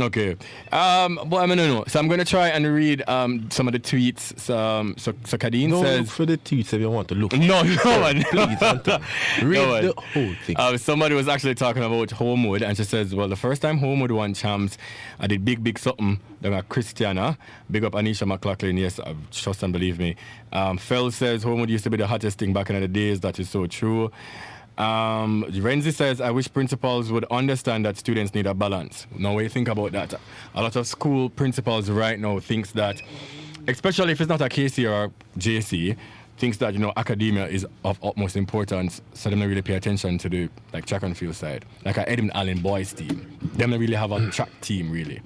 Okay. But I mean, no. So I'm going to try and read some of the tweets. So Kadeen Don't says... look for the tweets if you want to look. No one. Please, Anton. Read the whole thing. Somebody was actually talking about Homewood, and she says, well, the first time Homewood won champs, I did big something. Then got Christiana. Big up Anisha McLaughlin. Yes, trust and believe me. Phil says Homewood used to be the hottest thing back in the days. That is so true. Renzi says, I wish principals would understand that students need a balance. Now, when you think about that, a lot of school principals right now thinks that, especially if it's not a KC or JC, thinks that, academia is of utmost importance, so they don't really pay attention to the track and field side. Like a Edmund Allen boys team. They don't really have a track team, really.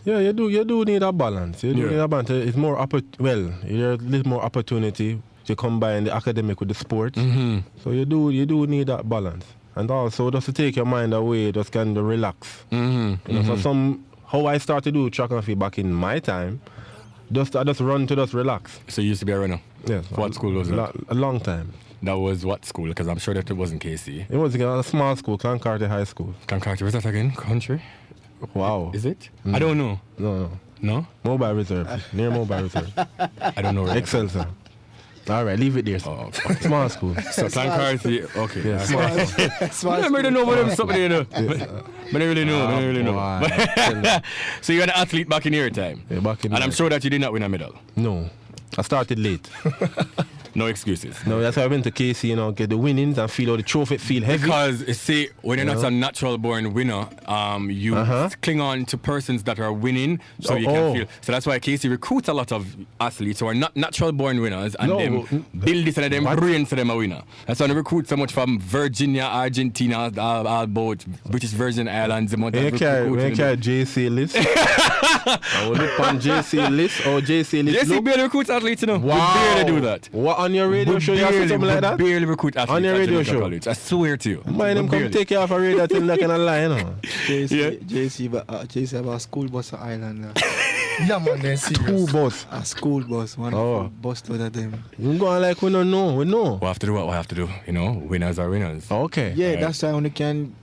Yeah, you do need a balance. You do need a balance. It's more there's a little more opportunity to combine the academic with the sport. So you do need that balance. And also just to take your mind away, just kind of relax. So how I started to do track and field back in my time, I just run to just relax. So you used to be a runner? Yes. What school was that? A long time. That was what school? Because I'm sure that it wasn't KC. It was a small school, Clancarty High School. Clancarty, was that again? Country? Wow. Is it? I don't know. No? Mobile Reserve. Near Mobile Reserve. I don't know. Excelsior. All right, leave it there. Small school. So Clancarty, okay. Yeah, Small I don't know what I'm something you know. But I really know. So you're an athlete back in your time. Yeah, back in. And I'm sure that you did not win a medal. No, I started late. No excuses. No, that's why I went to KC, get the winnings and feel how the trophy feel heavy. Because, see, when you're not a natural born winner, you cling on to persons that are winning so you can feel. So that's why KC recruits a lot of athletes who are not natural born winners and them build this and them brain so them a winner. That's why they recruit so much from Virginia, Argentina, all about British Virgin Islands. When you carry JC list, I will look on JC list or JC list. JC barely recruits athletes, Wow. We barely do that. What, on your radio show you have something like that? Barely recruit athletes on your radio show. College. I swear to you. Mind them come take you off a radio thing like in a line, JC have a school bus at Island now. Yeah, man, they're serious. Two bus. A school bus, one bus to them. You going like we don't know, we know. We have to do what we have to do, winners are winners. Okay. Yeah, that's why only can...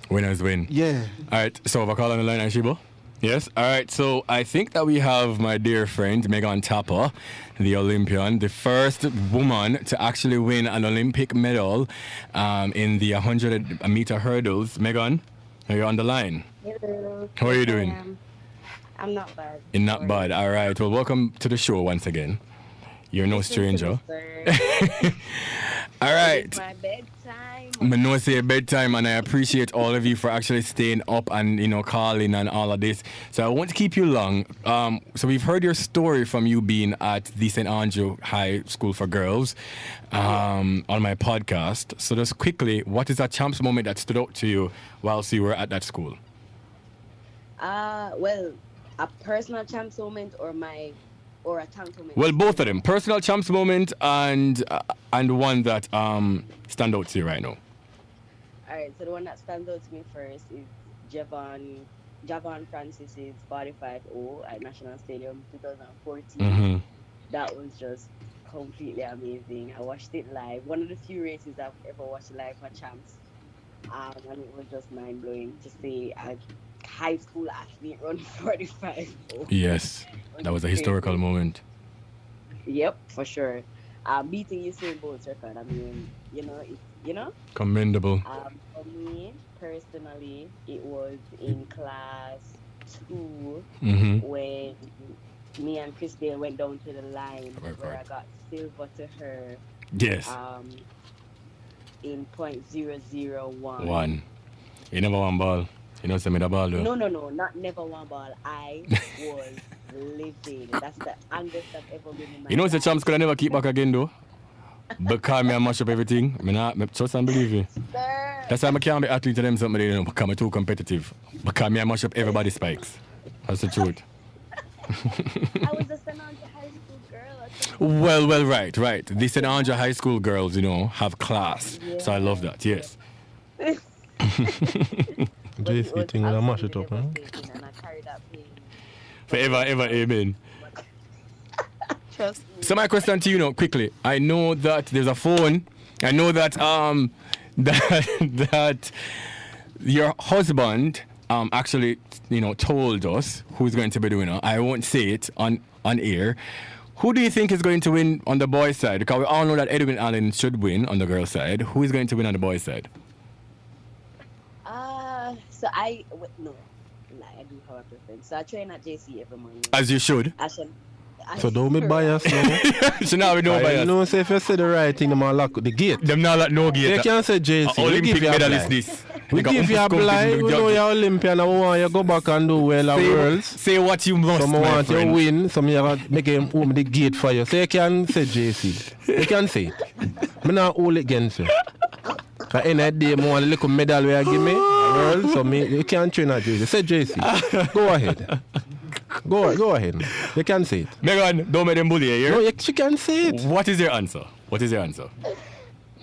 Winners win. Yeah. All right, so have a call on the line, Aishibo? Yes, all right, so I think that we have my dear friend Megan Tapper, the Olympian, the first woman to actually win an Olympic medal in the 100-meter hurdles. Megan, are you on the line? Hello. How are you doing? I'm not bad. Not bad, all right. Well, welcome to the show once again. You're no Listen to stranger. me, sir. All right. It's my bedtime. I know it's your bedtime, and I appreciate all of you for actually staying up and calling and all of this. So I won't keep you long. So we've heard your story from you being at the St. Andrew High School for Girls on my podcast. So just quickly, what is a champs moment that stood out to you whilst you were at that school? Well, a personal champs moment or a champs moment? Well, both of them. Personal champs moment and one that stand out to you right now. All right, so the one that stands out to me first is Javon Francis's 45-0 at National Stadium 2014. Mm-hmm. That was just completely amazing. I watched it live. One of the few races I've ever watched live for champs. And it was just mind-blowing to see a high school athlete run 45. Yes, that was a historical moment. Yep, for sure. Beating Usain Bolt's record, I mean, Commendable. For me, personally, it was in class 2 Mm-hmm. when me and Chris Dale went down to the line where Right. I got silver to her. Yes. In .001. One. You never won ball. You know, send me the ball though. No, not never one ball. I was living. That's the angst I've ever been in my You know, the life. champs could never keep back again though. Because me mash up everything. Me trust and believe you. Sir. That's why I can't be athlete to them somebody, because I'm too competitive. Because me mash up everybody's spikes. That's the truth. I was a St. Andrew High School girl. Well, right. The St. Andrew High School girls, have class. So I love that, yes. JC thing, I mash it up, huh? And I carried that pain. Forever, ever, amen. Trust me. So my question to you now, quickly. I know that there's a phone. I know that that your husband actually told us who's going to be the winner. I won't say it on air. Who do you think is going to win on the boys' side? Because we all know that Edwin Allen should win on the girls' side. Who is going to win on the boys' side? So I do have a preference. So I train at JC every morning. As you should. So don't be biased now. So now we know bias. You know, say if you say the right thing, them all lock the gate. Them not like no gate. They can't say JC. We Olympic give you a medalist blind. this. We give you a blind. We know you're Olympian and we want you to go back and do well at Worlds. Say what you must, Some my want you to friend. win. Some you gotta make him open the gate for you. So you can say JC. You can say it. I'm not hold it against you. Because any day, I want a little medal where you give me. World, so you can't train at JC. Say JC. Go ahead. Go ahead. You can say it. Megan, don't make them bully here. No, she can say it. What is your answer?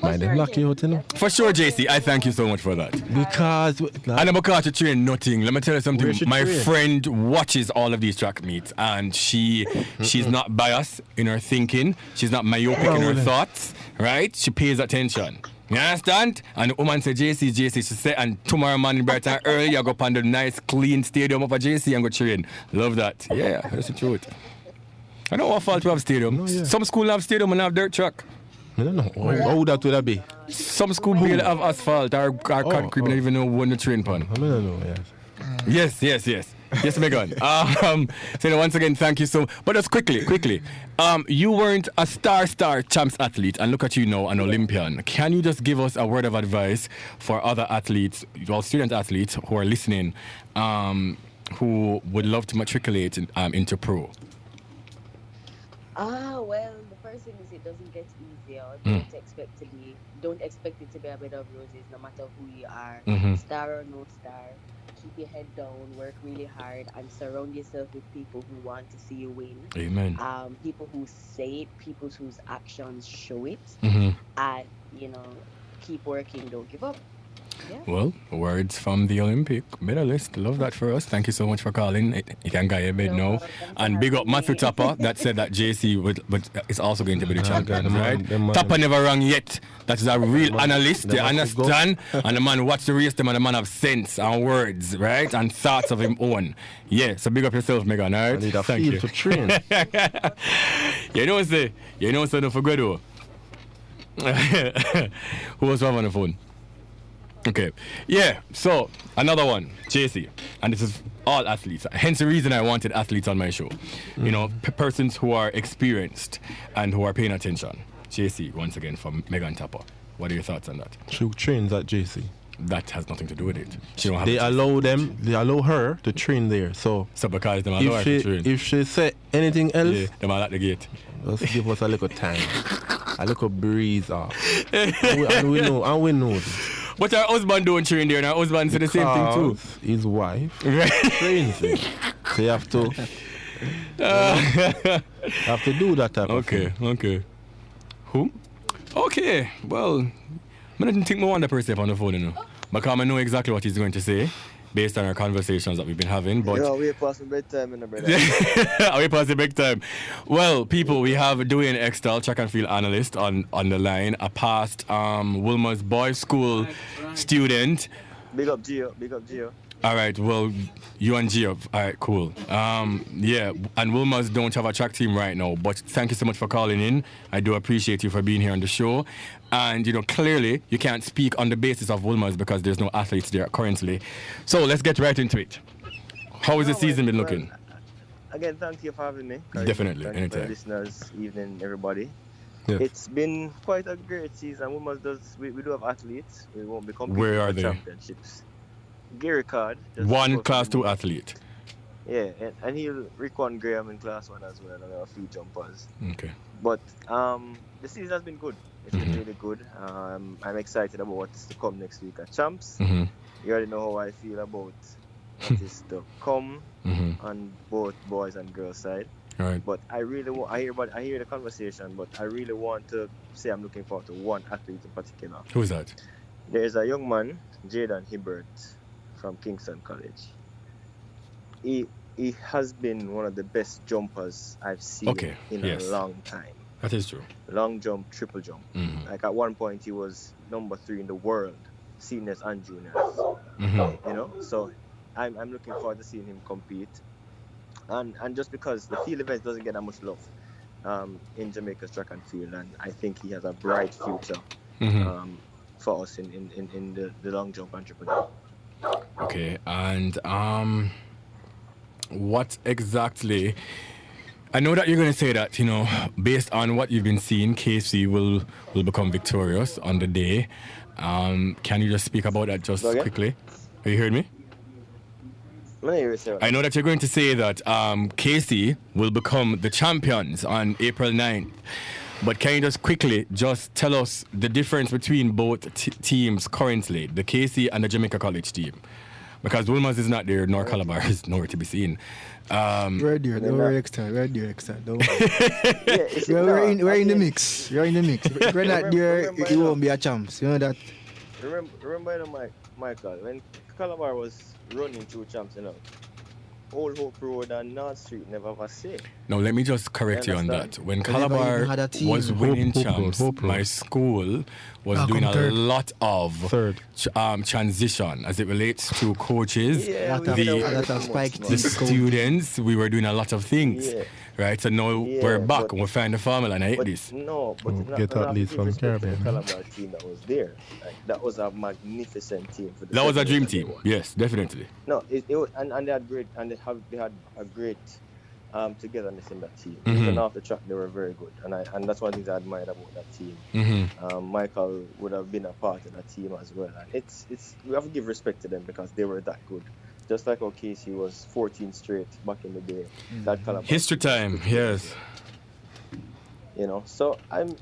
Mind them lock you out, you know. For sure, JC, I thank you so much for that. Because And I'm going to train nothing. Let me tell you something. Where she My train? friend watches all of these track meets, and she's not biased in her thinking. She's not myopic in her thoughts, right? She pays attention. You understand? And the woman said, JC. She said, and tomorrow morning, bright and early, I go up on the nice, clean stadium of a JC and go train. Love that. Yeah, that's the truth. I know what fault we have stadium. No, yeah. Some school have stadium and have dirt track. I don't know. How that would be? Some school barely have asphalt or concrete. We don't even know when the train pan. I don't know, yes. Yes, Megan. So once again, thank you so. But just quickly. You weren't a star champs athlete, and look at you now, an Olympian. Can you just give us a word of advice for other athletes, well, student athletes who are listening, who would love to matriculate into pro? Well, the first thing is it doesn't get easier. Don't expect it to be a bed of roses, no matter who you are, star or no star. Keep your head down, work really hard, and surround yourself with people who want to see you win. Amen. People who say it, people whose actions show it, and keep working, don't give up. Yeah. Well, words from the Olympic medalist. Love that for us. Thank you so much for calling. You can go ahead now. And big up Matthew Tapper that said that JC is also going to be the champion, right? Tapper never wrong yet. That is a real analyst. They understand. And the man watch the race, and the man have sense and words, right? And thoughts of him own. Yeah, so big up yourself, Megan, all right? I need a Thank field you. to train. You know, don't forget though. Who was on the phone? Okay. Yeah. So another one, JC, and this is all athletes. Hence the reason I wanted athletes on my show. You know, persons who are experienced and who are paying attention. JC, once again from Megan Tapper. What are your thoughts on that? She trains at JC. That has nothing to do with it. She don't have They allow her to train there. So because they allow her to train. If she say anything else, Yeah, they might at the gate. just give us a little time, a little breeze off, and we know. What her husband don't train there, and her husband say the same thing too. His wife trains him. So you have to do that type of thing. Okay. Who? Okay, well, I didn't think more on the person on the phone, you know. Because I know exactly what he's going to say based on our conversations that we've been having. But we're past the bedtime, in the brother. We're past the big time. Well, people, we have Bwoyatingz, track and field analyst on the line, a past Wilmer's Boys School student. Big up Gio. All right, well, you and Gio. All right, cool. Yeah, and Wilmer's don't have a track team right now, but thank you so much for calling in. I do appreciate you for being here on the show. And, you know, clearly you can't speak on the basis of Wilmer's because there's no athletes there currently. So let's get right into it. How has the season been looking? Again, thank you for having me. Definitely, thank anytime. you for listeners, evening, everybody. Yeah. It's been quite a great season. We do have athletes. We won't be competing Where are for they? championships. Gary Card. One Class 2 athlete. Yeah, and he'll Rickon Graham in Class 1 as well, and a few jumpers. Okay. But the season has been good. It's been really good. I'm excited about what's to come next week at Champs. You already know how I feel about what is to come on both boys and girls side. Right. But I really want. I hear the conversation, but I really want to say I'm looking forward to one athlete in particular. Who's that? There is a young man, Jaden Hibbert, from Kingston College. He has been one of the best jumpers I've seen in a long time. That is true. Long jump, triple jump. Like at one point he was number 3 in the world, seniors and juniors. You know, so I'm looking forward to seeing him compete. And just because the field events doesn't get that much love in Jamaica's track and field, and I think he has a bright future for us in the long jump and triple jump. Okay, and what exactly? I know that you're going to say that, you know, based on what you've been seeing, KC will become victorious on the day. Can you just speak about that just quickly? Have you heard me? I know that you're going to say that KC will become the champions on April 9th. But can you just quickly just tell us the difference between both teams currently, the KC and the Jamaica College team? Because Wilmer's is not there, nor Calabar is nowhere to be seen. We're there, we're extra. Don't worry. We're in the mix. We're in the mix. If we're not there, it won't be a chance. You know that? Remember Michael, when Calabar was running through champs, you know, Old Hope Road and North Street never was safe. Now, let me just correct you on that. When Calabar was winning champs, my school was doing a lot of transition as it relates to coaches, the students. We were doing a lot of things, right? So now we're back and we find the formula and I hate this. Get at least from Caribbean. Calabar team that was there, that was a magnificent team. For the that was a dream team. Yes, definitely. No, it was, and they had great, and they had a great togetherness in that team. Even off the track, they were very good, and that's one of the things I admired about that team. Michael would have been a part of that team as well, and it's we have to give respect to them because they were that good. Just like Casey was 14 straight back in the day. That kind of history time, yes. You know, so I'm.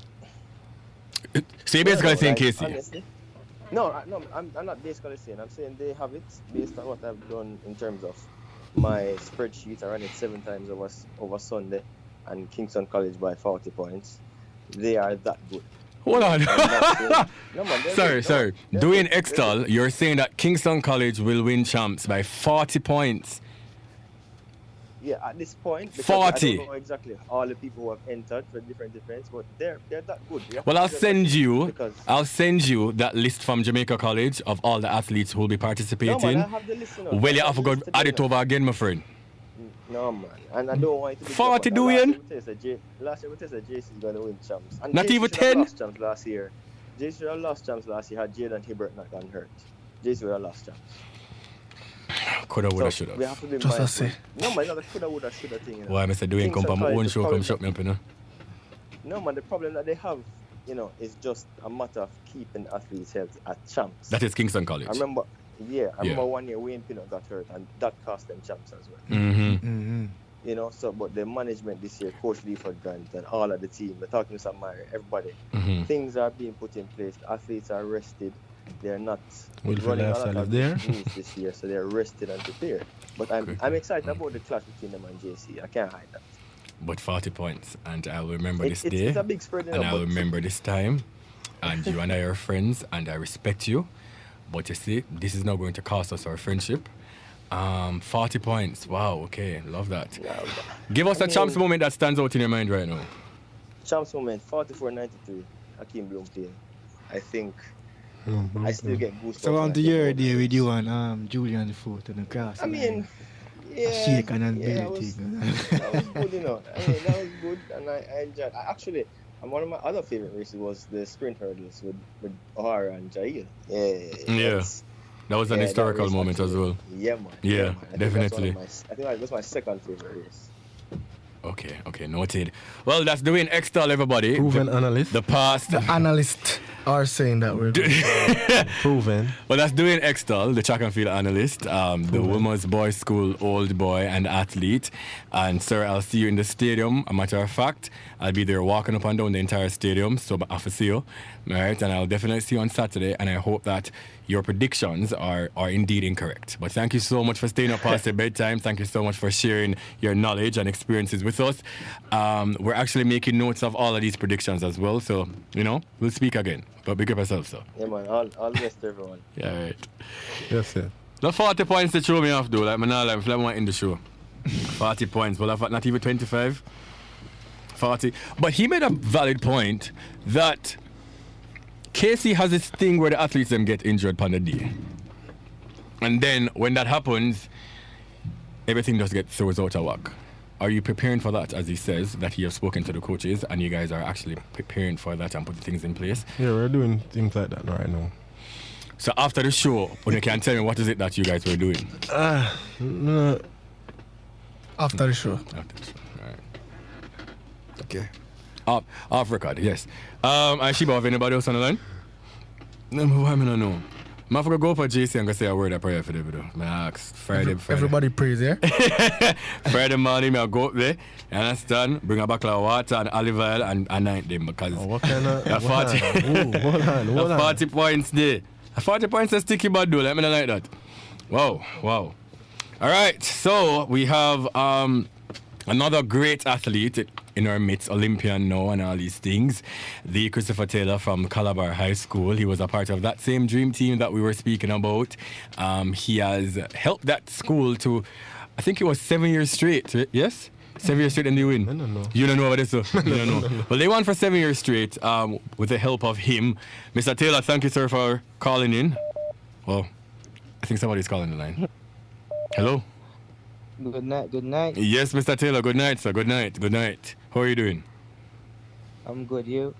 So you're basically saying Casey? Honestly, no, I'm not basically saying. I'm saying they have it based on what I've done in terms of my spreadsheet. I ran it 7 times over Sunday, and Kingston College by 40 points. They are that good. Hold on. Sorry. Bwoyatingz, you're saying that Kingston College will win champs by 40 points. Yeah, at this point, 40. I don't know exactly all the people who have entered for different events, but they're that good. Well, I'll send you that list from Jamaica College of all the athletes who will be participating. No, man, I have the list, you know. Well, you have to go add it over again, my friend. No, man. And I don't want it to be 40 doing? Last year we tested JC is going to win champs. And not JC even 10? JC should have lost champs last year had Jaden Hibbert not gotten hurt. JC would have lost chance. Coulda, woulda, shoulda. We have to be Just a mindful. say. No, man, not a coulda, woulda, shoulda thing. You know? Why am I say doing Kingston come on my College, own the show, problem come shut me up, you know? No, man, the problem that they have, you know, is just a matter of keeping athletes healthy at champs. That is Kingston College. I remember one year Wayne Pinnock got hurt, and that cost them champs as well. Mm-hmm. You know, so but the management this year, Coach Leaford Grant and all of the team, we're talking to Samari, everybody, things are being put in place. The athletes are rested. They're not running a lot of rules this year, so they're rested and prepared. But I'm excited about the clash between them and JC. I can't hide that. But 40 points, and I'll remember this day, it's a big spread, and I'll remember this time, and you and I are friends, and I respect you. But you see, this is not going to cost us our friendship. 40 points. Wow, okay, love that. Give us a champs moment that stands out in your mind right now. Champs moment, 44-93, Hakeem Bloom playing. I think I still get goosebumps. So on the year there with you and Julian the foot and the cross. I mean, shake and that was good, you know. I mean, that was good, and I enjoyed. Actually, one of my other favorite races was the sprint hurdles with O'Hara and Jair. Yeah. That was an historical moment as well. Yeah, man. Yeah, definitely. I think that was my second favorite race. Okay, noted. Well, that's doing X-Stall, everybody. Proven analyst. The past. The analysts are saying that we're proven. Well, that's doing X-Stall, the track and field analyst, the women's boys school old boy and athlete. And sir, I'll see you in the stadium. A matter of fact, I'll be there walking up and down the entire stadium, so I have to see you. All right, and I'll definitely see you on Saturday, and I hope that your predictions are indeed incorrect. But thank you so much for staying up past your bedtime. Thank you so much for sharing your knowledge and experiences with us. We're actually making notes of all of these predictions as well, so, you know, we'll speak again. But big up yourself, sir. Yeah, man, all the best to everyone. Yeah, right. Yes, sir. The 40 points they throw me off, though. Like, I'm like, in the show. 40 points. Well, I've not even 25. 40. But he made a valid point that Casey has this thing where the athletes them get injured on the day. And then when that happens, everything just gets thrown out of whack. Are you preparing for that, as he says, that he has spoken to the coaches and you guys are actually preparing for that and putting things in place? Yeah, we're doing things like that right now. So after the show, when you can tell me what is it that you guys were doing? No. After the show. After the show, all right. Okay. Off record, yes. Shiba, have anybody else on the line? No, why am I not know? I'm going to go for JC and go say a word of prayer for them. I ask Friday. Everybody prays, yeah? Friday morning, I'll go up there, you understand? Bring a bottle of water and olive oil and anoint them because what kind of... 40, hold on. 40 points there. 40 points is sticky bad though, let me not like that. Wow. All right, so we have another great athlete in our midst, Olympian now and all these things, the Christopher Taylor from Calabar High School. He was a part of that same dream team that we were speaking about. He has helped that school to, I think it was 7 years straight, yes? 7 years straight and they win. I don't know. You don't know about this, sir? You don't know. Well, they won for 7 years straight with the help of him. Mr. Taylor, thank you, sir, for calling in. Well, I think somebody's calling the line. Hello? Good night. Yes, Mr. Taylor, good night, sir. Good night. How are you doing? I'm good, you?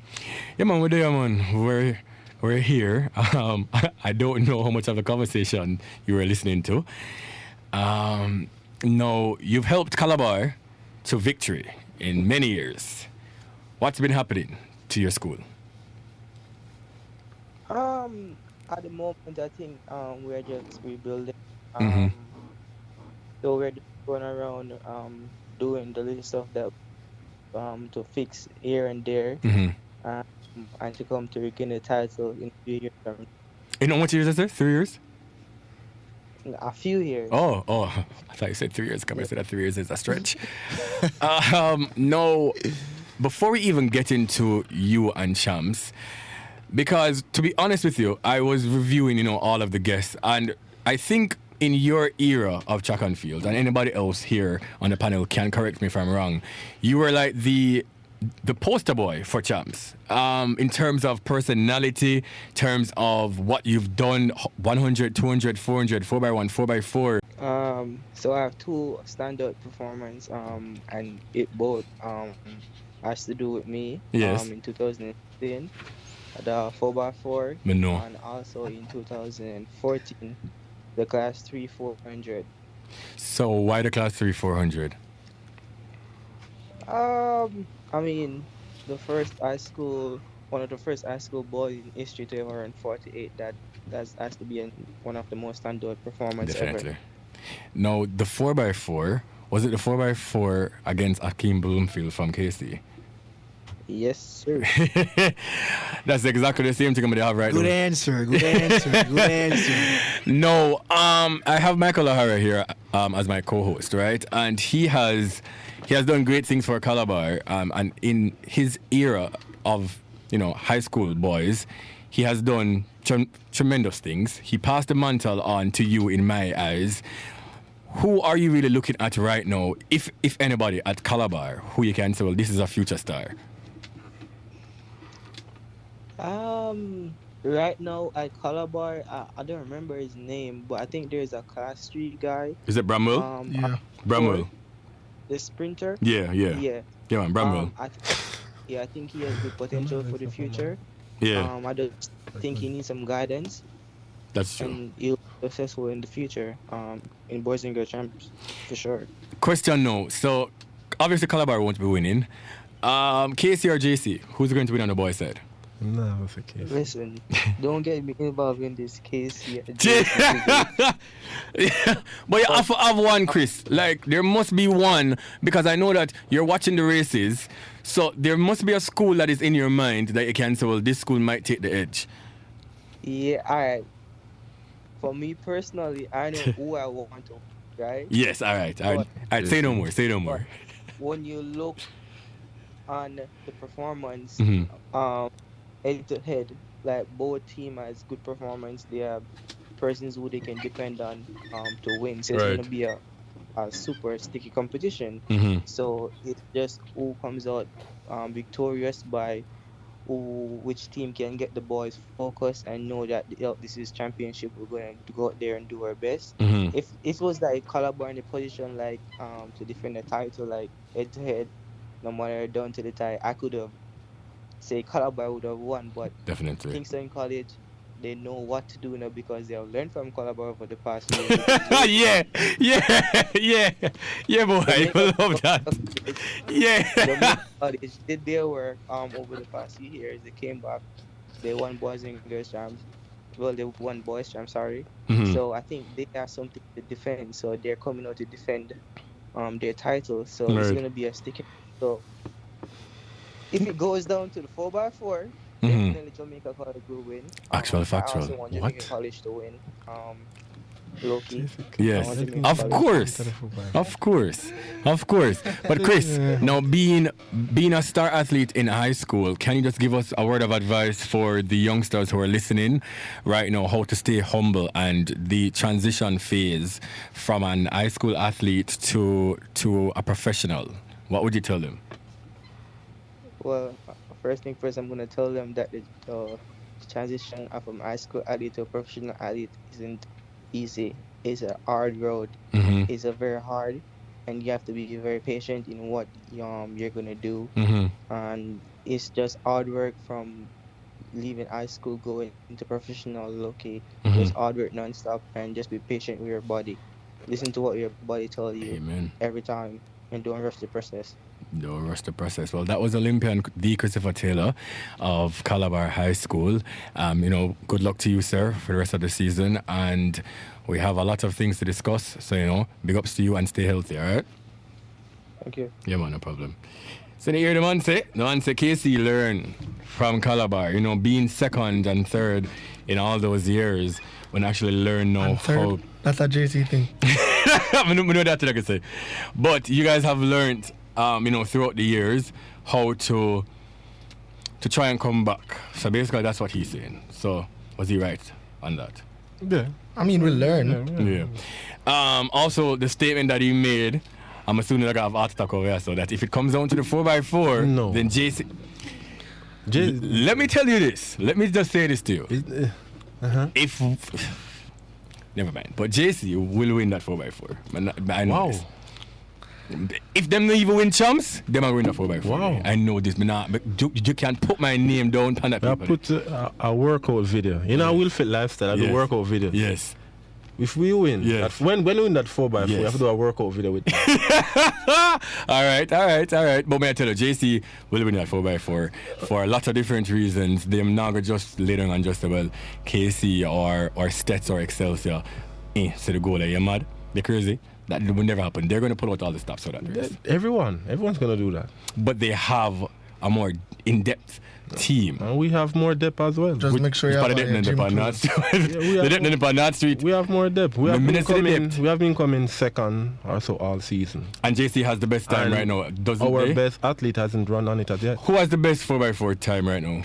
Yeah, man, we're there, man. We're here. I don't know how much of the conversation you were listening to. No, you've helped Calabar to victory in many years. What's been happening to your school? At the moment, I think we're just rebuilding. Mm-hmm. So we're just going around doing the little stuff that to fix here and there, and to come to regain the title in 3 years. In how much years is it? 3 years? A few years. Oh, I thought you said 3 years. Come and say that 3 years is a stretch. No, before we even get into you and Champs, because to be honest with you, I was reviewing, all of the guests, and I think in your era of track and field, and anybody else here on the panel can correct me if I'm wrong, you were like the poster boy for Champs in terms of personality, terms of what you've done, 100, 200, 400, 4x1, 4x4. So I have two standout performances, and it both has to do with me. Yes. In 2016. the 4x4, Me know. and also in 2014, the class 3 400. So why the class 3 400? I mean, one of the first high school boys in history to ever run 48. That has to be one of the most standout performances Definitely. ever. Now, the 4x4, was it the 4x4 against Akeem Bloomfield from KC? Yes, sir. That's exactly the same thing I'm going to have right Good now. answer. Good answer. Good answer. No, I have Michael O'Hara here as my co-host, right? And he has done great things for Calabar. And in his era of, high school boys, he has done tremendous things. He passed the mantle on to you in my eyes. Who are you really looking at right now, if anybody, at Calabar, who you can say, well, this is a future star? Right now at Calabar, I don't remember his name, but I think there's a class 3 guy. Is it Bramwell? Yeah. Bramwell. The sprinter. Yeah. Yeah, Man, Bramwell. I think he has good potential for the future. Yeah. I just think he needs some guidance, That's true. and he'll be successful in the future. In boys and girls champs, for sure. Question now. So, obviously Calabar won't be winning. KC or JC, who's going to win on the boys' side? No, that's the case. Listen, don't get me involved in this case here. But you have to have one, Chris. Like, there must be one, because I know that you're watching the races. So there must be a school that is in your mind that you can say, well, this school might take the edge. Yeah, alright. For me personally, I know who I want to, right? Yes, all right. Say no more. But when you look on the performance, head to head, like both team has good performance. They have persons who they can depend on to win. So it's gonna be a super sticky competition. So it's just who comes out victorious by which team can get the boys focused and know that this is championship. We're going to go out there and do our best. If it was like Calabar in a position like to defend the title, like head to head, no matter down to the tie, I could have say Calabar would have won, but definitely Kingston College, they know what to do now because they have learned from Calabar for the past year. yeah, boy, I love that. Yeah. College did their work over the past few years. They came back, they won boys and girls champs. Well, they won boys champs, sorry. So I think they have something to defend. So they're coming out to defend their title. So it's gonna be a sticky. So if it goes down to the 4x4, definitely Jamaica College will win. Factual. I also want Jamaica College to win. Loki. Yes, of course. But Chris, now being a star athlete in high school, can you just give us a word of advice for the youngsters who are listening right now, how to stay humble and the transition phase from an high school athlete to a professional? What would you tell them? Well, first thing first, I'm gonna tell them that the transition from high school athlete to a professional athlete isn't easy. It's a hard road. It's a very hard, and you have to be very patient in what you're gonna do. And it's just hard work from leaving high school going into professional. Okay, just hard work non-stop, and just be patient with your body. Listen to what your body tells you every time, and don't rush the process. Don't rush the process. Well, that was Olympian D. Christopher Taylor of Calabar High School. Good luck to you, sir, for the rest of the season. And we have a lot of things to discuss. So, big ups to you and stay healthy, all right? Thank you. Yeah, man, no problem. So, you hear the man say KC learn from Calabar, being second and third in all those years when actually learn now how... That's a JC thing. I know that I can say. But you guys have learned... throughout the years, how to try and come back. So basically, that's what he's saying. So was he right on that? Yeah. I mean, we'll learn. Yeah. Also, the statement that he made, I'm assuming I got heart attack over here, so that if it comes down to the 4x4, then JC... Let me tell you this. Let me just say this to you. If... Never mind. But JC will win that 4x4. I know this. If them not even win champs, them are win a 4x4. Wow. I know this, but you can't put my name down on that I paper. put a workout video. You know, Will Fit Lifestyle, I do workout video. Yes. If we win, when we win that 4x4, we have to do a workout video with them. all right. But may I tell you, JC will win that 4x4 for a lot of different reasons. Them not just later on just about KC or Stets or Excelsior. So the goal, you mad? They're crazy. That will never happen. They're going to pull out all the stops for that race. Everyone's going to do that. But they have a more in-depth team. And we have more depth as well. Just make sure you have a gym Street. We have more depth. We have been coming second or so all season. And JC has the best time right now, doesn't our they? best athlete hasn't run on it as yet. Who has the best 4x4 time right now?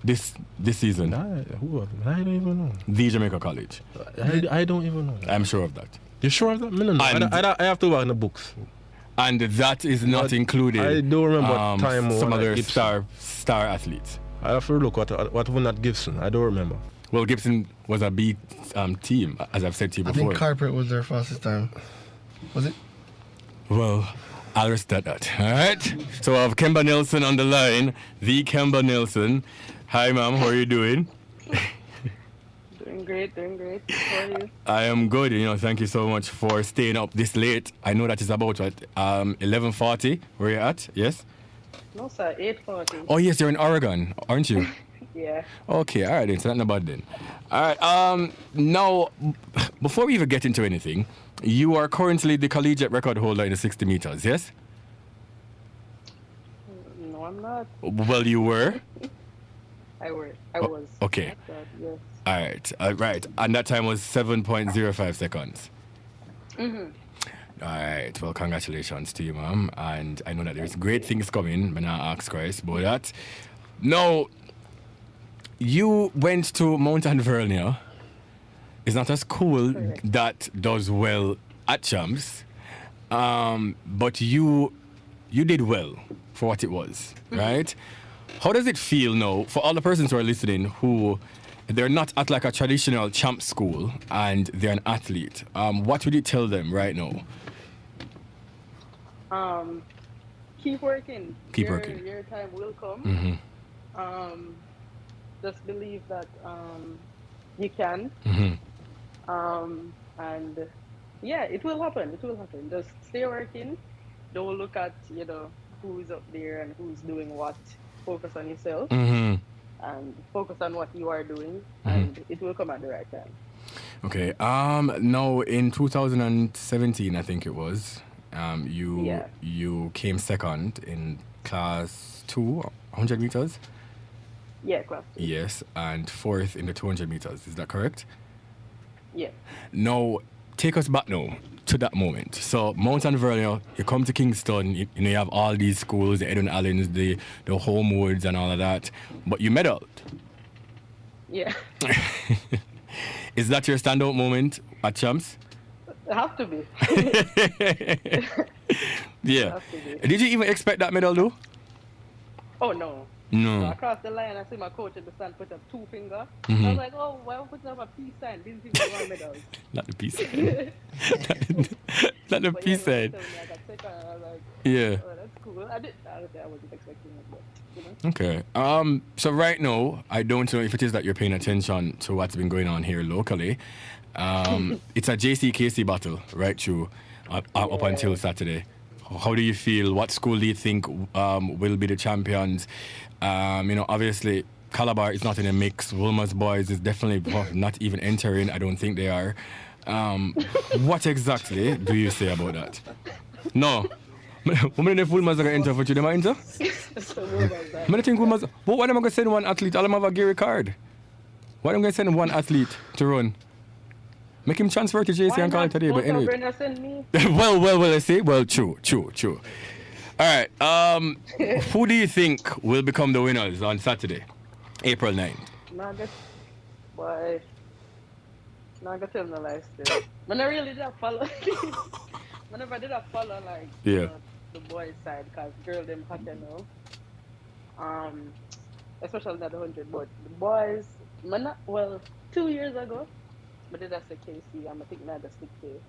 This season? I don't even know. The Jamaica College. I don't even know. I'm sure of that. You sure of that? No. I have to work in the books. And that is not included. I don't remember what time some other star athletes. I have to look what won at Gibson. I don't remember. Well, Gibson was a B team, as I've said to you before. I think Carpet was their fastest time. Was it? Well, I'll rest at that. All right. So I have Kemba Nelson on the line. The Kemba Nelson. Hi, ma'am. How are you doing? Doing great. How are you? I am good. Thank you so much for staying up this late. I know that it's about 11:40 where you're at. Yes. No, sir. 8:40. Oh yes, you're in Oregon, aren't you? Yeah. Okay. All right. Then. So that's not bad then. All right. Now, before we even get into anything, you are currently the collegiate record holder in the 60 meters. Yes. No, I'm not. Well, you were. I was. Okay. Yes. All right. And that time was 7.05 seconds. Mhm. All right. Well, congratulations to you, ma'am. And I know that there's great things coming. When I ask Christ about that. Now, you went to Mount Vernia. It's not a school that does well at champs, but you did well for what it was, right? How does it feel now for all the persons who are listening who they're not at like a traditional champ school and they're an athlete? What would you tell them right now? Keep working. Keep working. Your time will come. Mm-hmm. Just believe that you can. Mm-hmm. And yeah, it will happen. Just stay working. Don't look at who's up there and who's doing what. Focus on yourself. Mm-hmm. And focus on what you are doing, and it will come at the right time. Okay. Now in 2017, I think it was, you came second in class 2, 100 meters. Yeah, class 2. Yes, and fourth in the 200 meters. Is that correct? Yeah. Now, take us back now to that moment. So, Mount Vernia, you come to Kingston, you have all these schools, the Edwin Allens, the Homewoods and all of that, but you medaled. Yeah. Is that your standout moment at champs? It has to be. Yeah. Have to be. Did you even expect that medal, though? Oh, no. No. So I crossed the line, I see my coach at the stand put up 2 fingers. Mm-hmm. I was like, oh, why am I putting up a peace sign? Didn't see the one medal. Not the peace sign. Not the peace sign. Yeah. Oh, that's cool. I wasn't expecting it, but, Okay. So right now, I don't know if it is that you're paying attention to what's been going on here locally. It's a JCKC battle right through up until Saturday. How do you feel? What school do you think will be the champions? Obviously, Calabar is not in a mix. Wilma's boys is definitely not even entering. I don't think they are. What exactly do you say about that? No. How many of Wilma's are going to enter for you? Them are enter? I think Wilma's... But why am I going to send one athlete? All of them have a Gary card. Why am I going to send one athlete to run? Make him transfer to JC and call it today. But anyway. well, I say. Well, true. All right. Who do you think will become the winners on Saturday, April 9th? I guess, boy, I got tell no lies still. But I really did follow. Whenever I did follow the boys' side, because girl them hot now. Especially not the 100, but the boys. 2 years ago, but did I say KC? I think now I stick to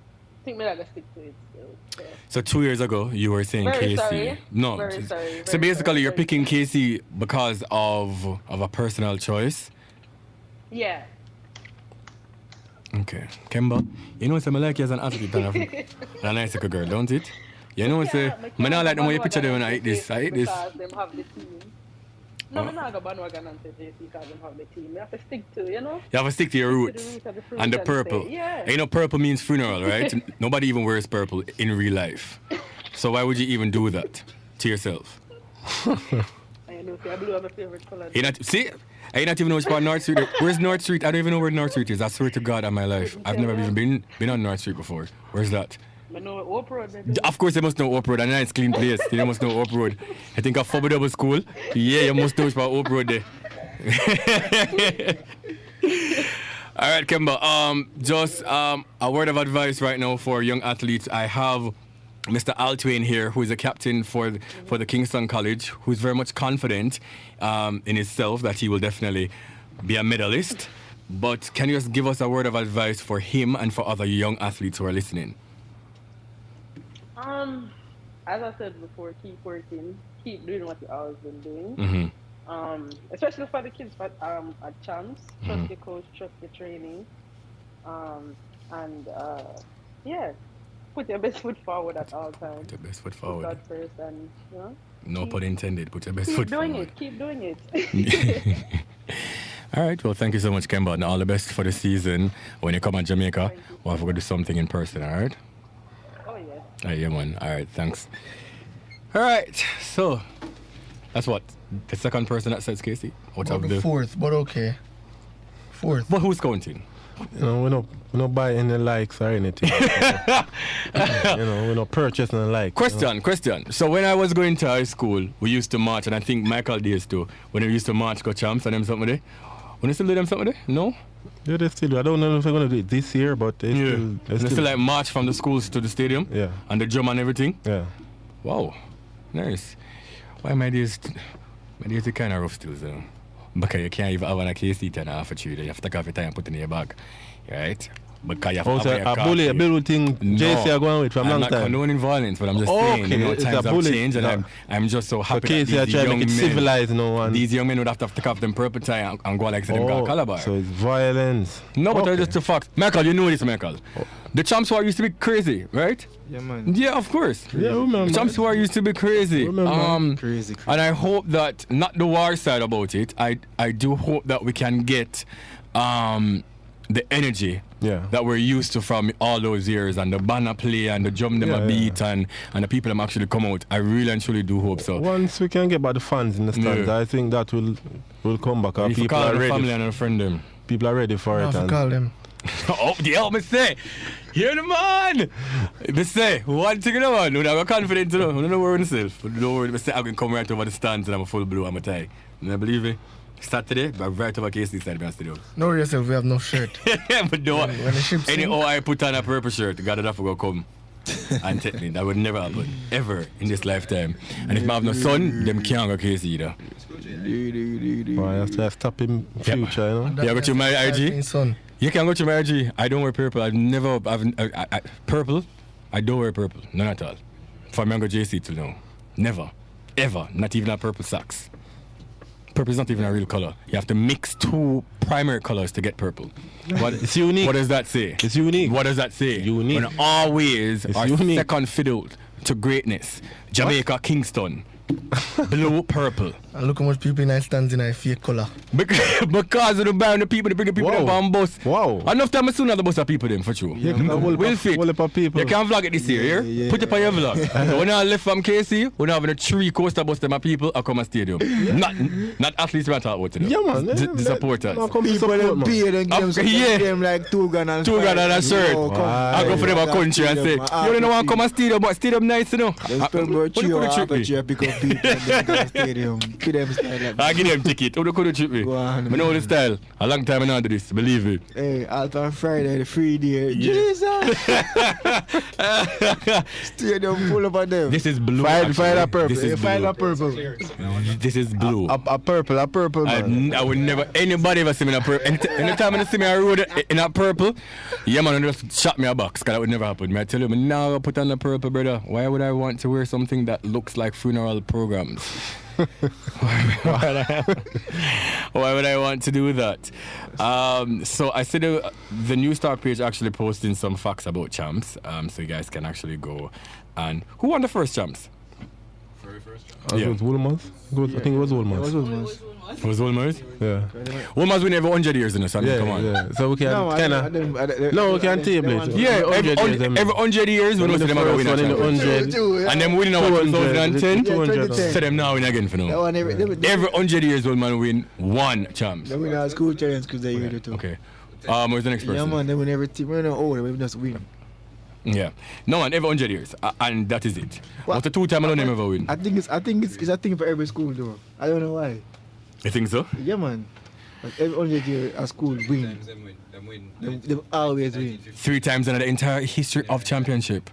think I'm gonna stick to it still. So 2 years ago, you were saying Very KC. sorry. No. Very sorry. So Very basically, sorry. you're picking KC because of a personal choice. Yeah. Okay. Kemba, you know, I like you as an athlete and a nice girl, don't it? You know, say, I don't like the way you picture them when I eat this. I eat this. Because them have the team. No, I'm not going to bandwagon and say JC because them have the team. You have to stick to, you know? You have to stick to your roots. Stick to the roots of the And the fruit purple. say, yeah. And you know, purple means funeral, right? Nobody even wears purple in real life. So why would you even do that to yourself? I know, see, I blue are my favorite color. See? I not even know which part North Street is. Where's North Street? I don't even know where North Street is. I swear to God on my life. I've never even been on North Street before. Where's that? I know Oak Road. Maybe. Of course, you must know Oak Road. A nice clean place. You must know Oak Road. I think a double school. Yeah, you must know which part Oak Road there. All right, Kemba. Just a word of advice right now for young athletes. I have Mr. Altwain here, who is a captain for the Kingston College, who is very much confident in himself that he will definitely be a medalist. But can you just give us a word of advice for him and for other young athletes who are listening? As I said before, keep working, keep doing what you've always been doing. Mm-hmm. Especially for the kids at champs, trust your coach, trust your training, yeah, put your best foot forward at all times. Put your best foot forward. Put God first, and you know. No pun intended. Put your best foot forward. Keep doing it. All right. Well, thank you so much, Kemba, and all the best for the season. When you come to Jamaica, we'll have to do something in person. All right. Oh yeah. All right, yeah, man. All right. Thanks. All right. So that's what the second person that says Casey. What of the fourth? But okay. Fourth. But who's counting? You know, we don't buy any likes or anything. You know, we don't purchase any likes. Question. So when I was going to high school, we used to march, and I think Michael days too. When we used to march, go champs and them something there. When you still do them something there? No. Yeah, they still do. I don't know if they're gonna do it this year, but they still like march from the schools to the stadium. Yeah. And the drum and everything. Yeah. Wow. Nice. Why my days are kind of rough still, so. Because you can't even have a case seat and half a tree. You have to take off your tie and put it in your bag. Right? Because you have to have a bully, a build thing JC are going with from long time. I'm not condoning violence, but I'm just saying, you know, times have changed, and I'm just so happy that these young men, civilized now, and these young men would have to take off them purple tie and go like them got caliber. So it's violence. No, but it's just a fact. Michael, you know this, Michael. The champs war used to be crazy, right? Yeah, man. Yeah, of course. Yeah, remember. Champs war used to be crazy. Crazy. And I hope that, not the war side about it, I do hope that we can get the energy that we're used to from all those years, and the banner play and the drum them a beat and the people them actually come out. I really and truly do hope so. Once we can get by the fans in the stands, I think that will come back. If people are ready. Family and a friend them. People are ready for it. I call them. Oh, the hell me say. Hear the man. Me say, one thing in the man. I'm confident to know. I don't know where myself. Don't worry. Me say I can come right over the stands and I'm a full blue. I'm a tie. You believe me? Start today, but right over KC side of the studio. Know yourself, we have no shirt. But no, when the ship anyhow I put on a purple shirt, God enough will come and take me. That would never happen, ever in this lifetime. And if I have no son, them can't go KC either. Well, I have to stop him future, you know? Yeah, go to my IG. Son. You can go to my IG. I don't wear purple. Purple, I don't wear purple. None at all. For me, I go JC to know. Never. Ever. Not even a purple socks. Purple is not even a real color. You have to mix two primary colors to get purple. It's unique. What does that say? It's unique. What does that say? Unique. When always are unique. second fiddle to greatness. Jamaica, Kingston. Blue, purple. And look how much people in stands in a fake color. Because of the band, the people, they bring the people up on bus. Wow. Enough time soon the bus of people them for true. Yeah, will fit. People. You can vlog it this year, yeah? Put it on your vlog. So when I left from KC, we're having a 3 coaster bus them of people at come stadium. Not athletes we talk about today. Yeah, man. The supporters. People them pay them give them like $2 grand and a shirt. I go for them a country and say, you don't want to come to stadium, but stadium nice, you know. They spend about 3 hours after pick up people at the stadium. Give them style like I give them ticket. Who could trip me? Go on. I know the style. A long time I not do this. Believe it. Hey, after Friday, the free day. Jesus! Stadium full of them. This is blue. Find a purple. This is Find blue. a purple. This is blue. A purple, man. I would never, anybody ever see me in a purple. Anytime I see me on the road in a purple, yeah man, just shot me a box, because that would never happen. I tell you, now I put on the purple, brother. Why would I want to wear something that looks like funeral programs? Why would I want to do that? So I see the New Stock page actually posting some facts about champs, so you guys can actually go. And who won the first champs? It was Woolmans. I think it was Woolmans. It was Wolmer's? Yeah. Wolmer's win every 100 years in the sun. Yeah, come on. yeah. So we can we can table it. Yeah, every 100 years when we see them going win a 100. And then winning our 2010. 200. So them now win again for now. Every 100 years will man win one champs. They win our school challenge because they win it too. Okay. Where's the next person? Yeah man, they win every team. We're not old, we just win. Yeah. No man, every 100 years. And that is it. What's the 2 time alone never win? I think it's a thing for every school though. I don't know why. You think so? Yeah man. Like every 100 years a school win. They always win. 3 times in the entire history of championship.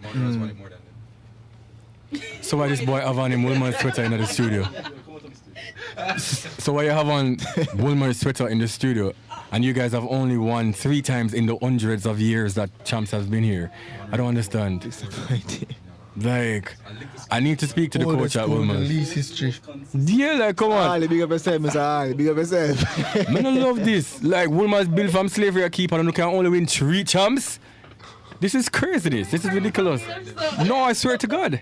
So why this boy have on him Woolman's sweater in the studio? So why you have on Woolman's sweater in the studio and you guys have only won 3 times in the hundreds of years that champs has been here? I don't understand. Like, I need to speak to the coach at Woolman's. Least history. Yeah, like, come on. Big up yourself, Mr. Ali. Big up yourself. Man, I love this. Like, Woolman's built from slavery a keeper and you can only win 3 champs? This is crazy, this is ridiculous. No, I swear to God.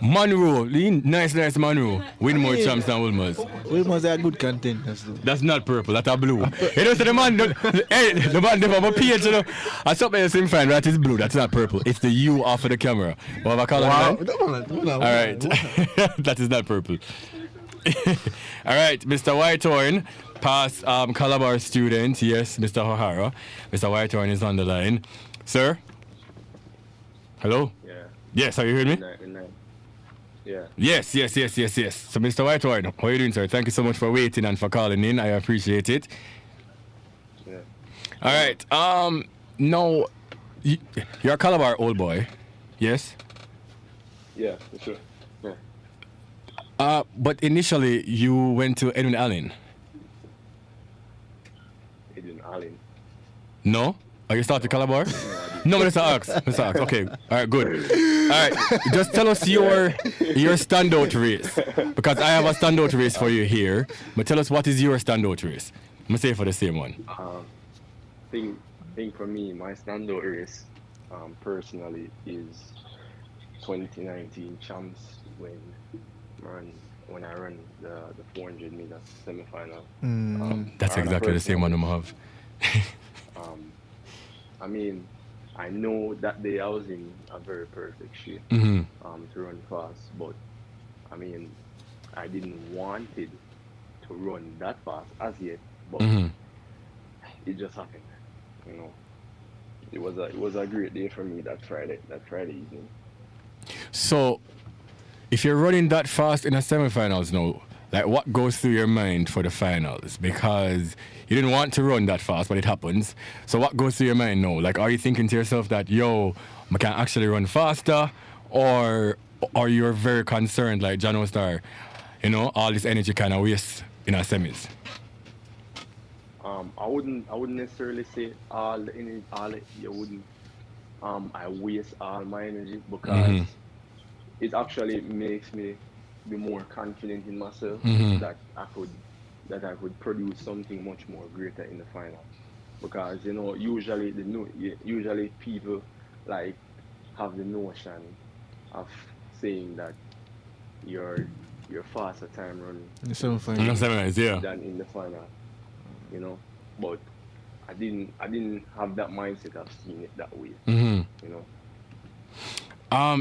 Monroe, nice Monroe. Win more champs than Woolman's. Woolman's are good content. That's not purple, that's a blue. You know, so the man, the man never have a page, you know. I saw my same fine, that is blue, that's not purple. It's the U off of the camera. What have I called it? All right, that is not purple. All right, Mr. Whitehorn, past Calabar student, yes, Mr. O'Hara. Mr. Whitehorn is on the line. Sir? Hello? Yeah. Yes, are you hearing me? Good night. Yeah. Yes. So, Mr. Whitehorn, how are you doing, sir? Thank you so much for waiting and for calling in. I appreciate it. Yeah. All right. Now, you're a Calabar old boy, yes? Yeah, for sure. Yeah. But initially, you went to Edwin Allen. Edwin Allen. No? Are you started Calabar? No, Mr. Ox. Okay. All right, good. All right. Just tell us your standout race. Because I have a standout race for you here. But tell us what is your standout race. I'm going to say for the same one. Think for me, my standout race, personally, is 2019 champs when I run the 400 meter semi-final. That's exactly the same one I have. I mean, I know that day I was in a very perfect shape to run fast, but I mean, I didn't want it to run that fast as yet, but it just happened, you know. It was a great day for me that Friday evening. So, if you're running that fast in the semifinals now, like what goes through your mind for the finals? Because you didn't want to run that fast, but it happens. So what goes through your mind now? Like, are you thinking to yourself that, I can actually run faster? Or you're very concerned, like John O'Star, all this energy kind of waste in our semis? I wouldn't necessarily say all the energy, I waste all my energy, because it actually makes me be more confident in myself that I could produce something much more greater in the final. Because usually people like have the notion of saying that you're faster time running than in the final, But I didn't have that mindset of seeing it that way,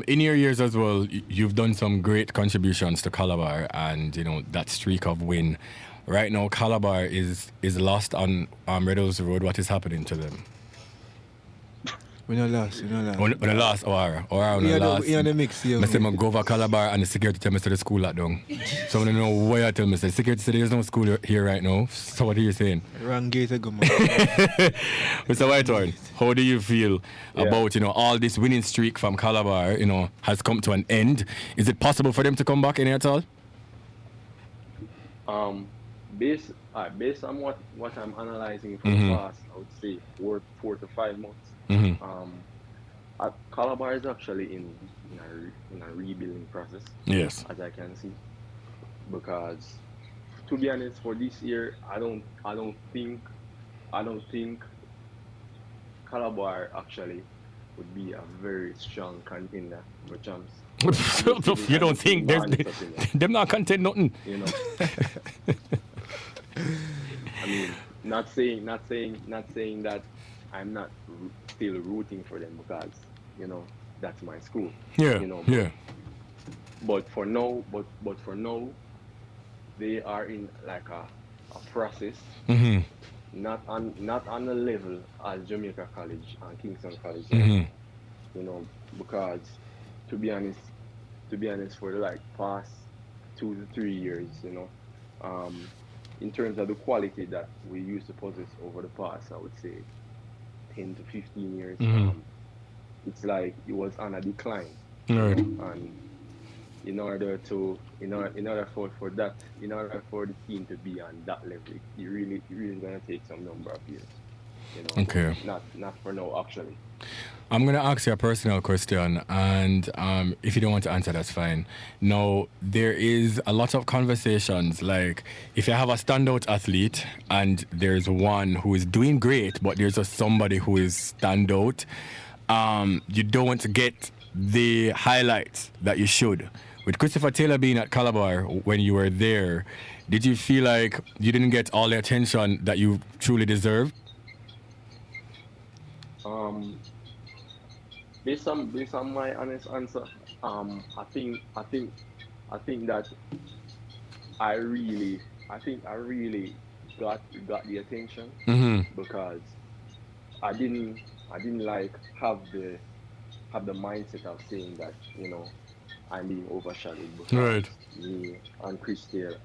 In your years as well, you've done some great contributions to Calabar and, that streak of win. Right now, Calabar is lost on Red Hills Road. What is happening to them? We no lost. On the last hour on the last. In the mix, yeah. I say I go over Calabar and the security tell me to the school locked down. So I don't know why I tell me. The security said there's no school here right now. So what are you saying? Wrong gate go, man. Mr. Whitehorn, how do you feel about all this winning streak from Calabar? Has come to an end. Is it possible for them to come back any at all? Based on what I'm analyzing from the past, I would say 4 to 5 months. Calabar is actually in a rebuilding process. Yes, as I can see. Because to be honest, for this year, I don't think Calabar actually would be a very strong contender for champs. You don't think them not contend nothing? I mean, not saying that I'm not still rooting for them because that's my school. Yeah. But for now, they are in like a process. Not on the level as Jamaica College and Kingston College. Because to be honest, for the past 2 to 3 years, in terms of the quality that we used to possess over the past, I would say 10 to 15 years, it's like it was on a decline. Right. And in order for the team to be on that level, it really gonna take some number of years. Okay. Not for now, actually. I'm going to ask you a personal question, and if you don't want to answer, that's fine. Now, there is a lot of conversations, like if you have a standout athlete and there's one who is doing great, but there's just somebody who is standout, you don't get the highlights that you should. With Christopher Taylor being at Calabar when you were there, did you feel like you didn't get all the attention that you truly deserved? Based on my honest answer, I think that I really got the attention because I didn't have the mindset of saying that I'm being overshadowed because me and Christopher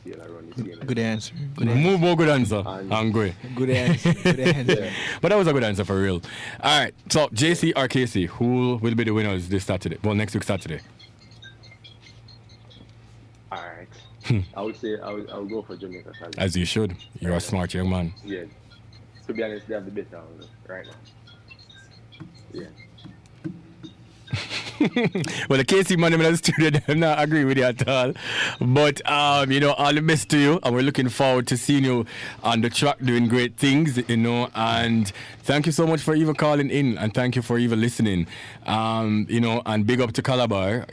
Taylor run the same. Good answer. More good answer. I'm good. Good answer. Yeah. But that was a good answer for real. All right. So JC or KC, who will be the winners this Saturday? Well, next week Saturday. All right. I would say I'll go for Jamaica College. As you should. You're a smart young man. Yeah. To be honest, they have the better angle right now. Yeah. Well, the KC man in the studio, I'm not agree with you at all. But, all the best to you. And we're looking forward to seeing you on the track doing great things, and thank you so much for even calling in, and thank you for even listening. And big up to Calabar,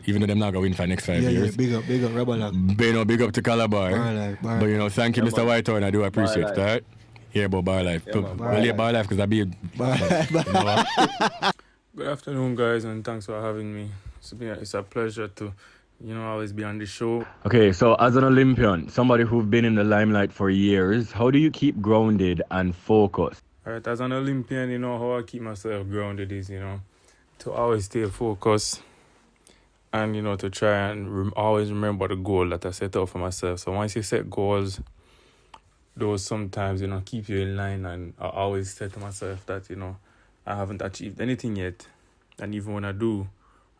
even though they're not going to win for the next 5 years. Yeah, big up, Rebel. Big up to Calabar. Bar But, thank you, Mr. Whitehorn. I do appreciate it, all right? Yeah, about Bar Life. Bar Life, because I be Good afternoon, guys, and thanks for having me. It's a pleasure to, always be on the show. Okay, so as an Olympian, somebody who's been in the limelight for years, how do you keep grounded and focused? All right, as an Olympian, how I keep myself grounded is, to always stay focused and, to try and always remember the goal that I set out for myself. So once you set goals, those sometimes, keep you in line, and I always say to myself that, I haven't achieved anything yet, and even when I do,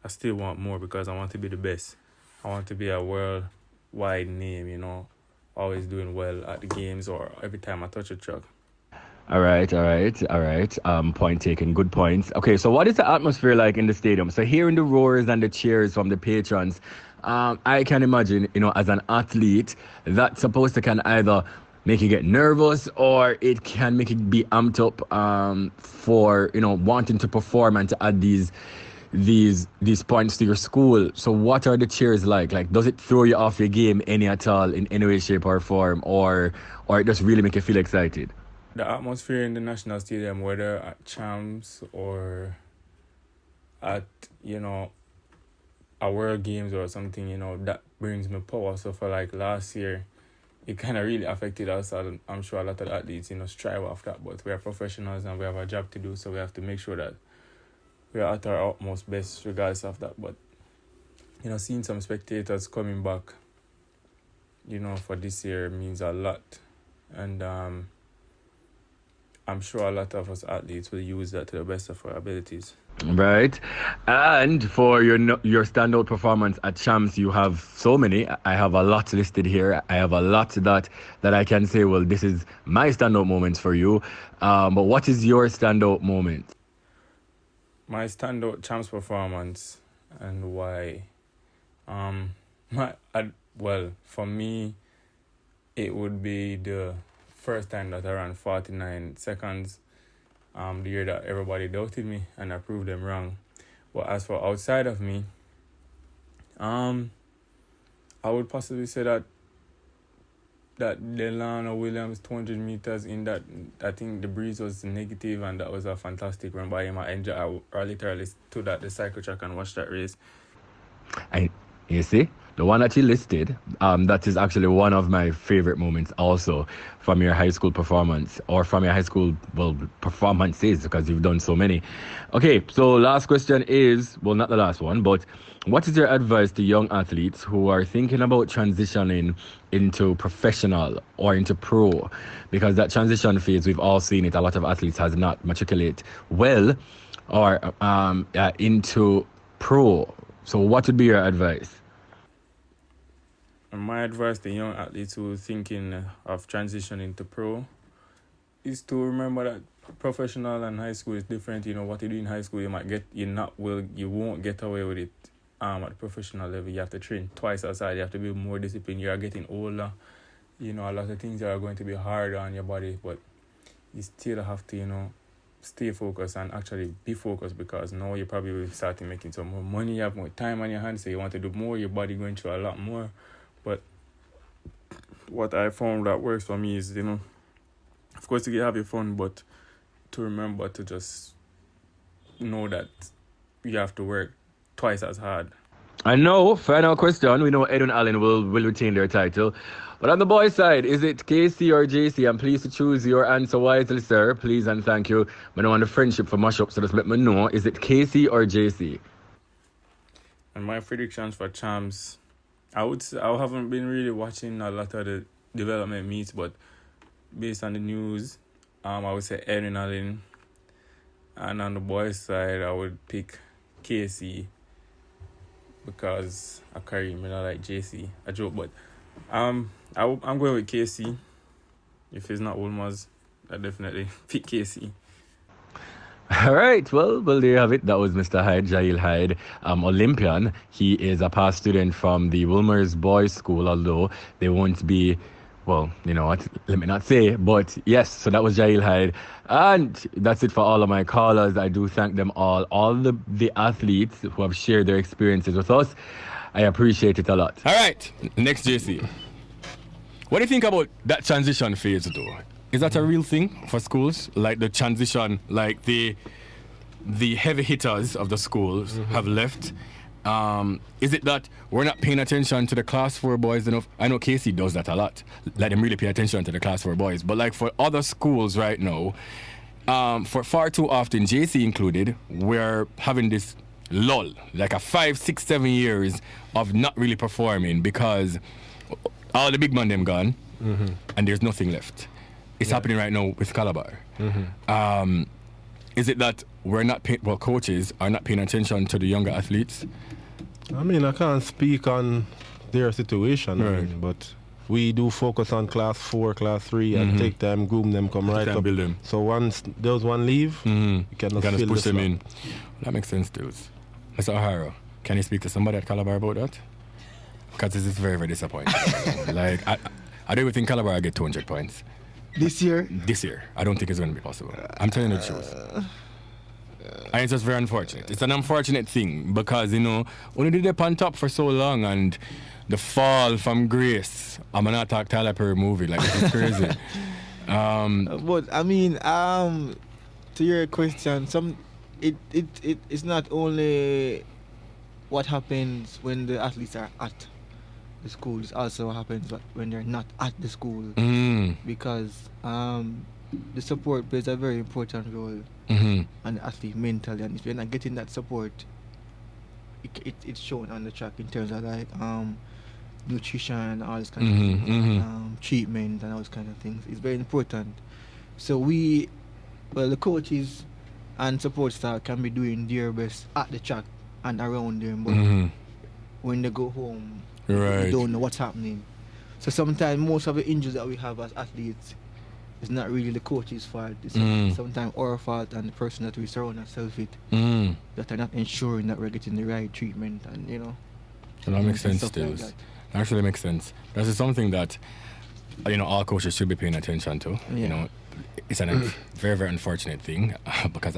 I still want more because I want to be the best. I want to be a worldwide name, always doing well at the games or every time I touch a track. All right. Point taken. Good points. Okay, so what is the atmosphere like in the stadium? So hearing the roars and the cheers from the patrons, I can imagine, as an athlete, that's supposed to can either make you get nervous, or it can make it be amped up for wanting to perform and to add these points to your school. So what are the cheers like? Like, does it throw you off your game any at all in any way, shape, or form, or it just really make you feel excited? The atmosphere in the National Stadium, whether at Champs or at a World Games or something, that brings me power. So for last year, it kind of really affected us. I'm sure a lot of athletes, strive after that, but we are professionals and we have a job to do, so we have to make sure that we are at our utmost best regardless of that. But, seeing some spectators coming back, for this year means a lot. And I'm sure a lot of us athletes will use that to the best of our abilities. Right. And for your standout performance at Champs, you have so many. I have a lot listed here. I have a lot that I can say, well, this is my standout moments for you. But what is your standout moment? My standout Champs performance and why? For me, it would be the first time that I ran 49 seconds. The year that everybody doubted me and I proved them wrong. But as for outside of me, I would possibly say that Delano Williams 200 meters in that, I think the breeze was negative and that was a fantastic run by him. I literally stood at the cycle track and watched that race. You see, the one that you listed, that is actually one of my favorite moments also from your high school performance, or from your high school, performances, because you've done so many. Okay, so last question is, well, not the last one, but what is your advice to young athletes who are thinking about transitioning into professional or into pro? Because that transition phase, we've all seen it, a lot of athletes has not matriculate well or into pro. So what would be your advice? My advice to young athletes who are thinking of transitioning to pro is to remember that professional and high school is different. What you do in high school, you won't get away with it at the professional level. You have to train twice as hard. You have to be more disciplined. You are getting older. A lot of things are going to be harder on your body, but you still have to, stay focused and actually be focused, because now you probably will start making some more money. You have more time on your hands, so you want to do more. Your body going through a lot more. But what I found that works for me is, of course, you have your fun, but to remember to just know that you have to work twice as hard. I know, final question. We know Edwin Allen will retain their title. But on the boys' side, is it KC or JC? I'm pleased to choose your answer wisely, sir. Please and thank you. I don't want the friendship for mash up, so just let me know. Is it KC or JC? And my predictions for Champs, I haven't been really watching a lot of the development meets, but based on the news, I would say Edwin Allen. And on the boys' side, I would pick KC, because I carry him, like JC. A joke, but I'm going with KC. If it's not Wolmer's, I definitely pick KC. All right, well, there you have it. That was Mr. Hyde, Jail Hyde, Olympian. He is a past student from the Wilmer's Boys School, although they won't be, well, you know what, let me not say, but yes, so that was Jail Hyde. And that's it for all of my callers. I do thank them all the athletes who have shared their experiences with us. I appreciate it a lot. All right, next JC. What do you think about that transition phase, though? Is that a real thing for schools? Like the transition, like the heavy hitters of the schools have left. Is it that we're not paying attention to the class 4 boys enough? I know KC does that a lot. Let them really pay attention to the class 4 boys. But like for other schools right now, for far too often, JC included, we're having this lull, like a 5, 6, 7 years of not really performing because all the big man them gone and there's nothing left. It's happening right now with Calabar. Is it that we're not coaches are not paying attention to the younger athletes? I mean, I can't speak on their situation, right. But we do focus on class 4, class 3, and take time, groom them, come right up. Build them. So once those one leave, you cannot push them in. Well, that makes sense, dudes. Mr. O'Hara, can you speak to somebody at Calabar about that? Because this is very, very disappointing. Like, I don't even think Calabar will get 200 points. This year? This year. I don't think it's going to be possible. I'm telling you the truth. And it's just very unfortunate. It's an unfortunate thing because, you know, when you did it on top for so long and the fall from grace, I'm going to talk Tyler Perry movie, like, it's crazy. But, I mean, to your question, it's not only what happens when the athletes are at the school is also what happens when they're not at the school. Because the support plays a very important role on the athlete mentally, and if you're not getting that support, it's shown on the track in terms of like nutrition, all this kind of things, treatment and all those kind of things. It's very important. So the coaches and support staff can be doing their best at the track and around them, but when they go home, they don't know what's happening. So sometimes most of the injuries that we have as athletes is not really the coach's fault. It's sometimes our fault and the person that we surround ourselves with that are not ensuring that we're getting the right treatment and So that makes sense, Stills. That actually makes sense. That's something that all coaches should be paying attention to. It's a very, very unfortunate thing because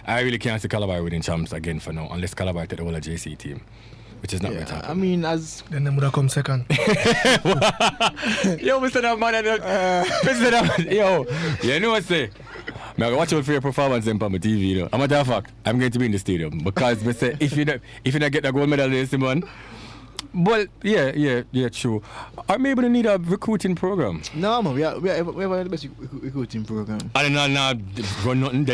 I really can't see Calabar winning champs again for now unless Calabar take the whole JC team, which is not going to happen. I mean, as then they would have come second. Yo, Mr. That man, yo, you know what I say? I'm watch out for your performance on my TV. I'm a fact. I'm going to be in the stadium because I say if you don't get the gold medal this man. Well, yeah, true. Or maybe they need a recruiting program. No, man, we have the best recruiting program. And not run nothing.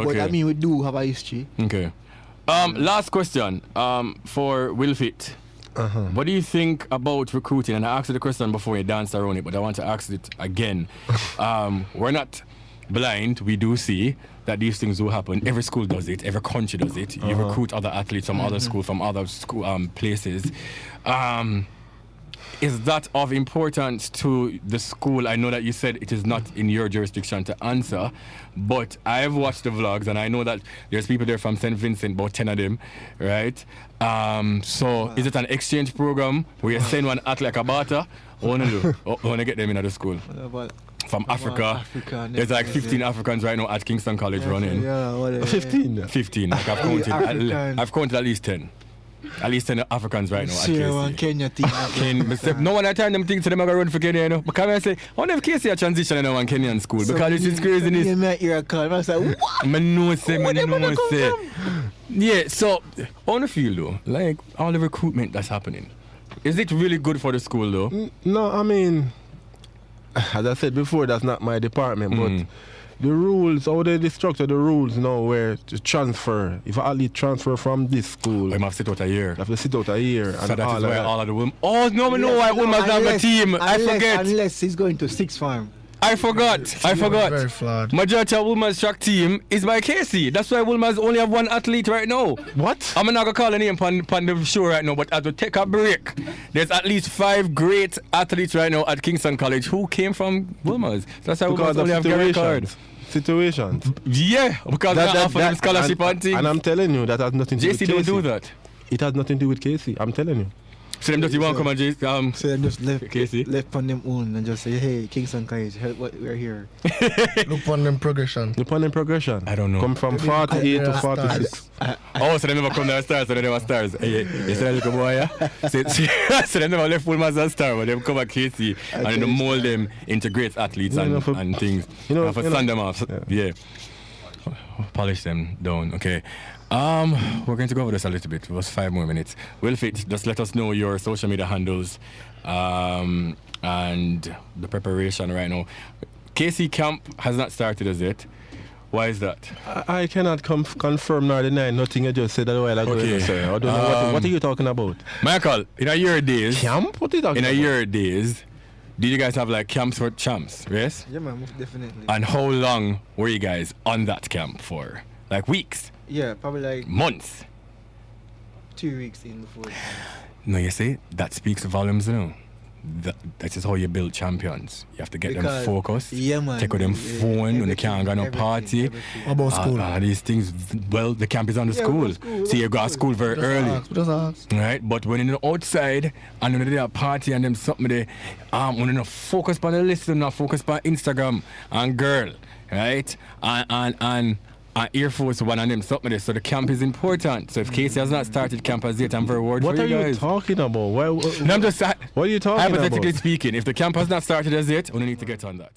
But I mean, we do have a history. Okay. Last question. For Will Fit. What do you think about recruiting? And I asked you the question before you danced around it, but I want to ask it again. We're not blind. We do see that these things will happen. Every school does it. Every country does it. You recruit other athletes from other schools, from other places. Is that of importance to the school? I know that you said it is not in your jurisdiction to answer, but I've watched the vlogs and I know that there's people there from St. Vincent, about 10 of them, right? So is it an exchange program where you send one athlete like a barter? Or want to get them into the school? From Africa. There's like 15 Africans right now at Kingston College running. 15. Like I've counted at least 10. At least 10 Africans right now at KC. Kenya team. No one I turn them things to them I go run for Kenya, Because I say, I wonder if KC a transition in one Kenyan school because this is craziness. Yeah, so on the field though, like all the recruitment that's happening, is it really good for the school though? No, I mean, as I said before, that's not my department, but the rules, how they structure the rules now where to transfer. If an athlete transfer from this school, you have to sit out a year. So that is why all of the women. Oh, no, why women have a team. I forget. Unless he's going to sixth farm. I forgot. Very flawed. Majority of Women's track team is by KC. That's why Women's only have one athlete right now. What? I'm not going to call a name on the show right now, but as we take a break, there's at least 5 great athletes right now at Kingston College who came from Women's. That's why Women's only have Gary Card. Situations. Yeah, because they offer them scholarship and things. And I'm telling you, that has nothing to do with KC. JC don't do that. It has nothing to do with KC. I'm telling you. So them just want to come and JC. So them just left KC. on them own and just say, hey, Kingston College, we're here. Look on them progression. I don't know. Come from 48 to 46. So they never come down stars, so they never stars. You see that little boy, yeah? So they never left Woolman's as star, but they come at KC and then mold them into great athletes and things. Sand them off. Yeah. Polish them down. Okay. We're going to go over this a little bit. It was 5 more minutes. Will Fit, just let us know your social media handles and the preparation right now. KC camp has not started as yet. Why is that? I cannot confirm nor deny nothing you just said a while ago. Okay. I don't know what are you talking about? Michael, in a year days. Camp? What are you talking about? In a year days, did you guys have like camps for champs, yes? Yeah, man, most definitely. And how long were you guys on that camp for? Like weeks? Yeah, probably like months. 2 weeks in before. No, you see, that speaks volumes, That is how you build champions. You have to get them focused. Yeah, man. Take with them phone when they can't go no party. What about school? These things, well, the camp is on the school. So you go to school very early. Right? But when you're outside and when they're at party and them something they when you're not focused on the list, they're not focused on Instagram and girl. Right? And Air Force One and them something there. So the camp is important. So if KC has not started camp as yet, I'm very worried for you guys. What are you talking about? No, I'm just what are you talking about? Hypothetically speaking, if the camp has not started as yet, we need to get on that.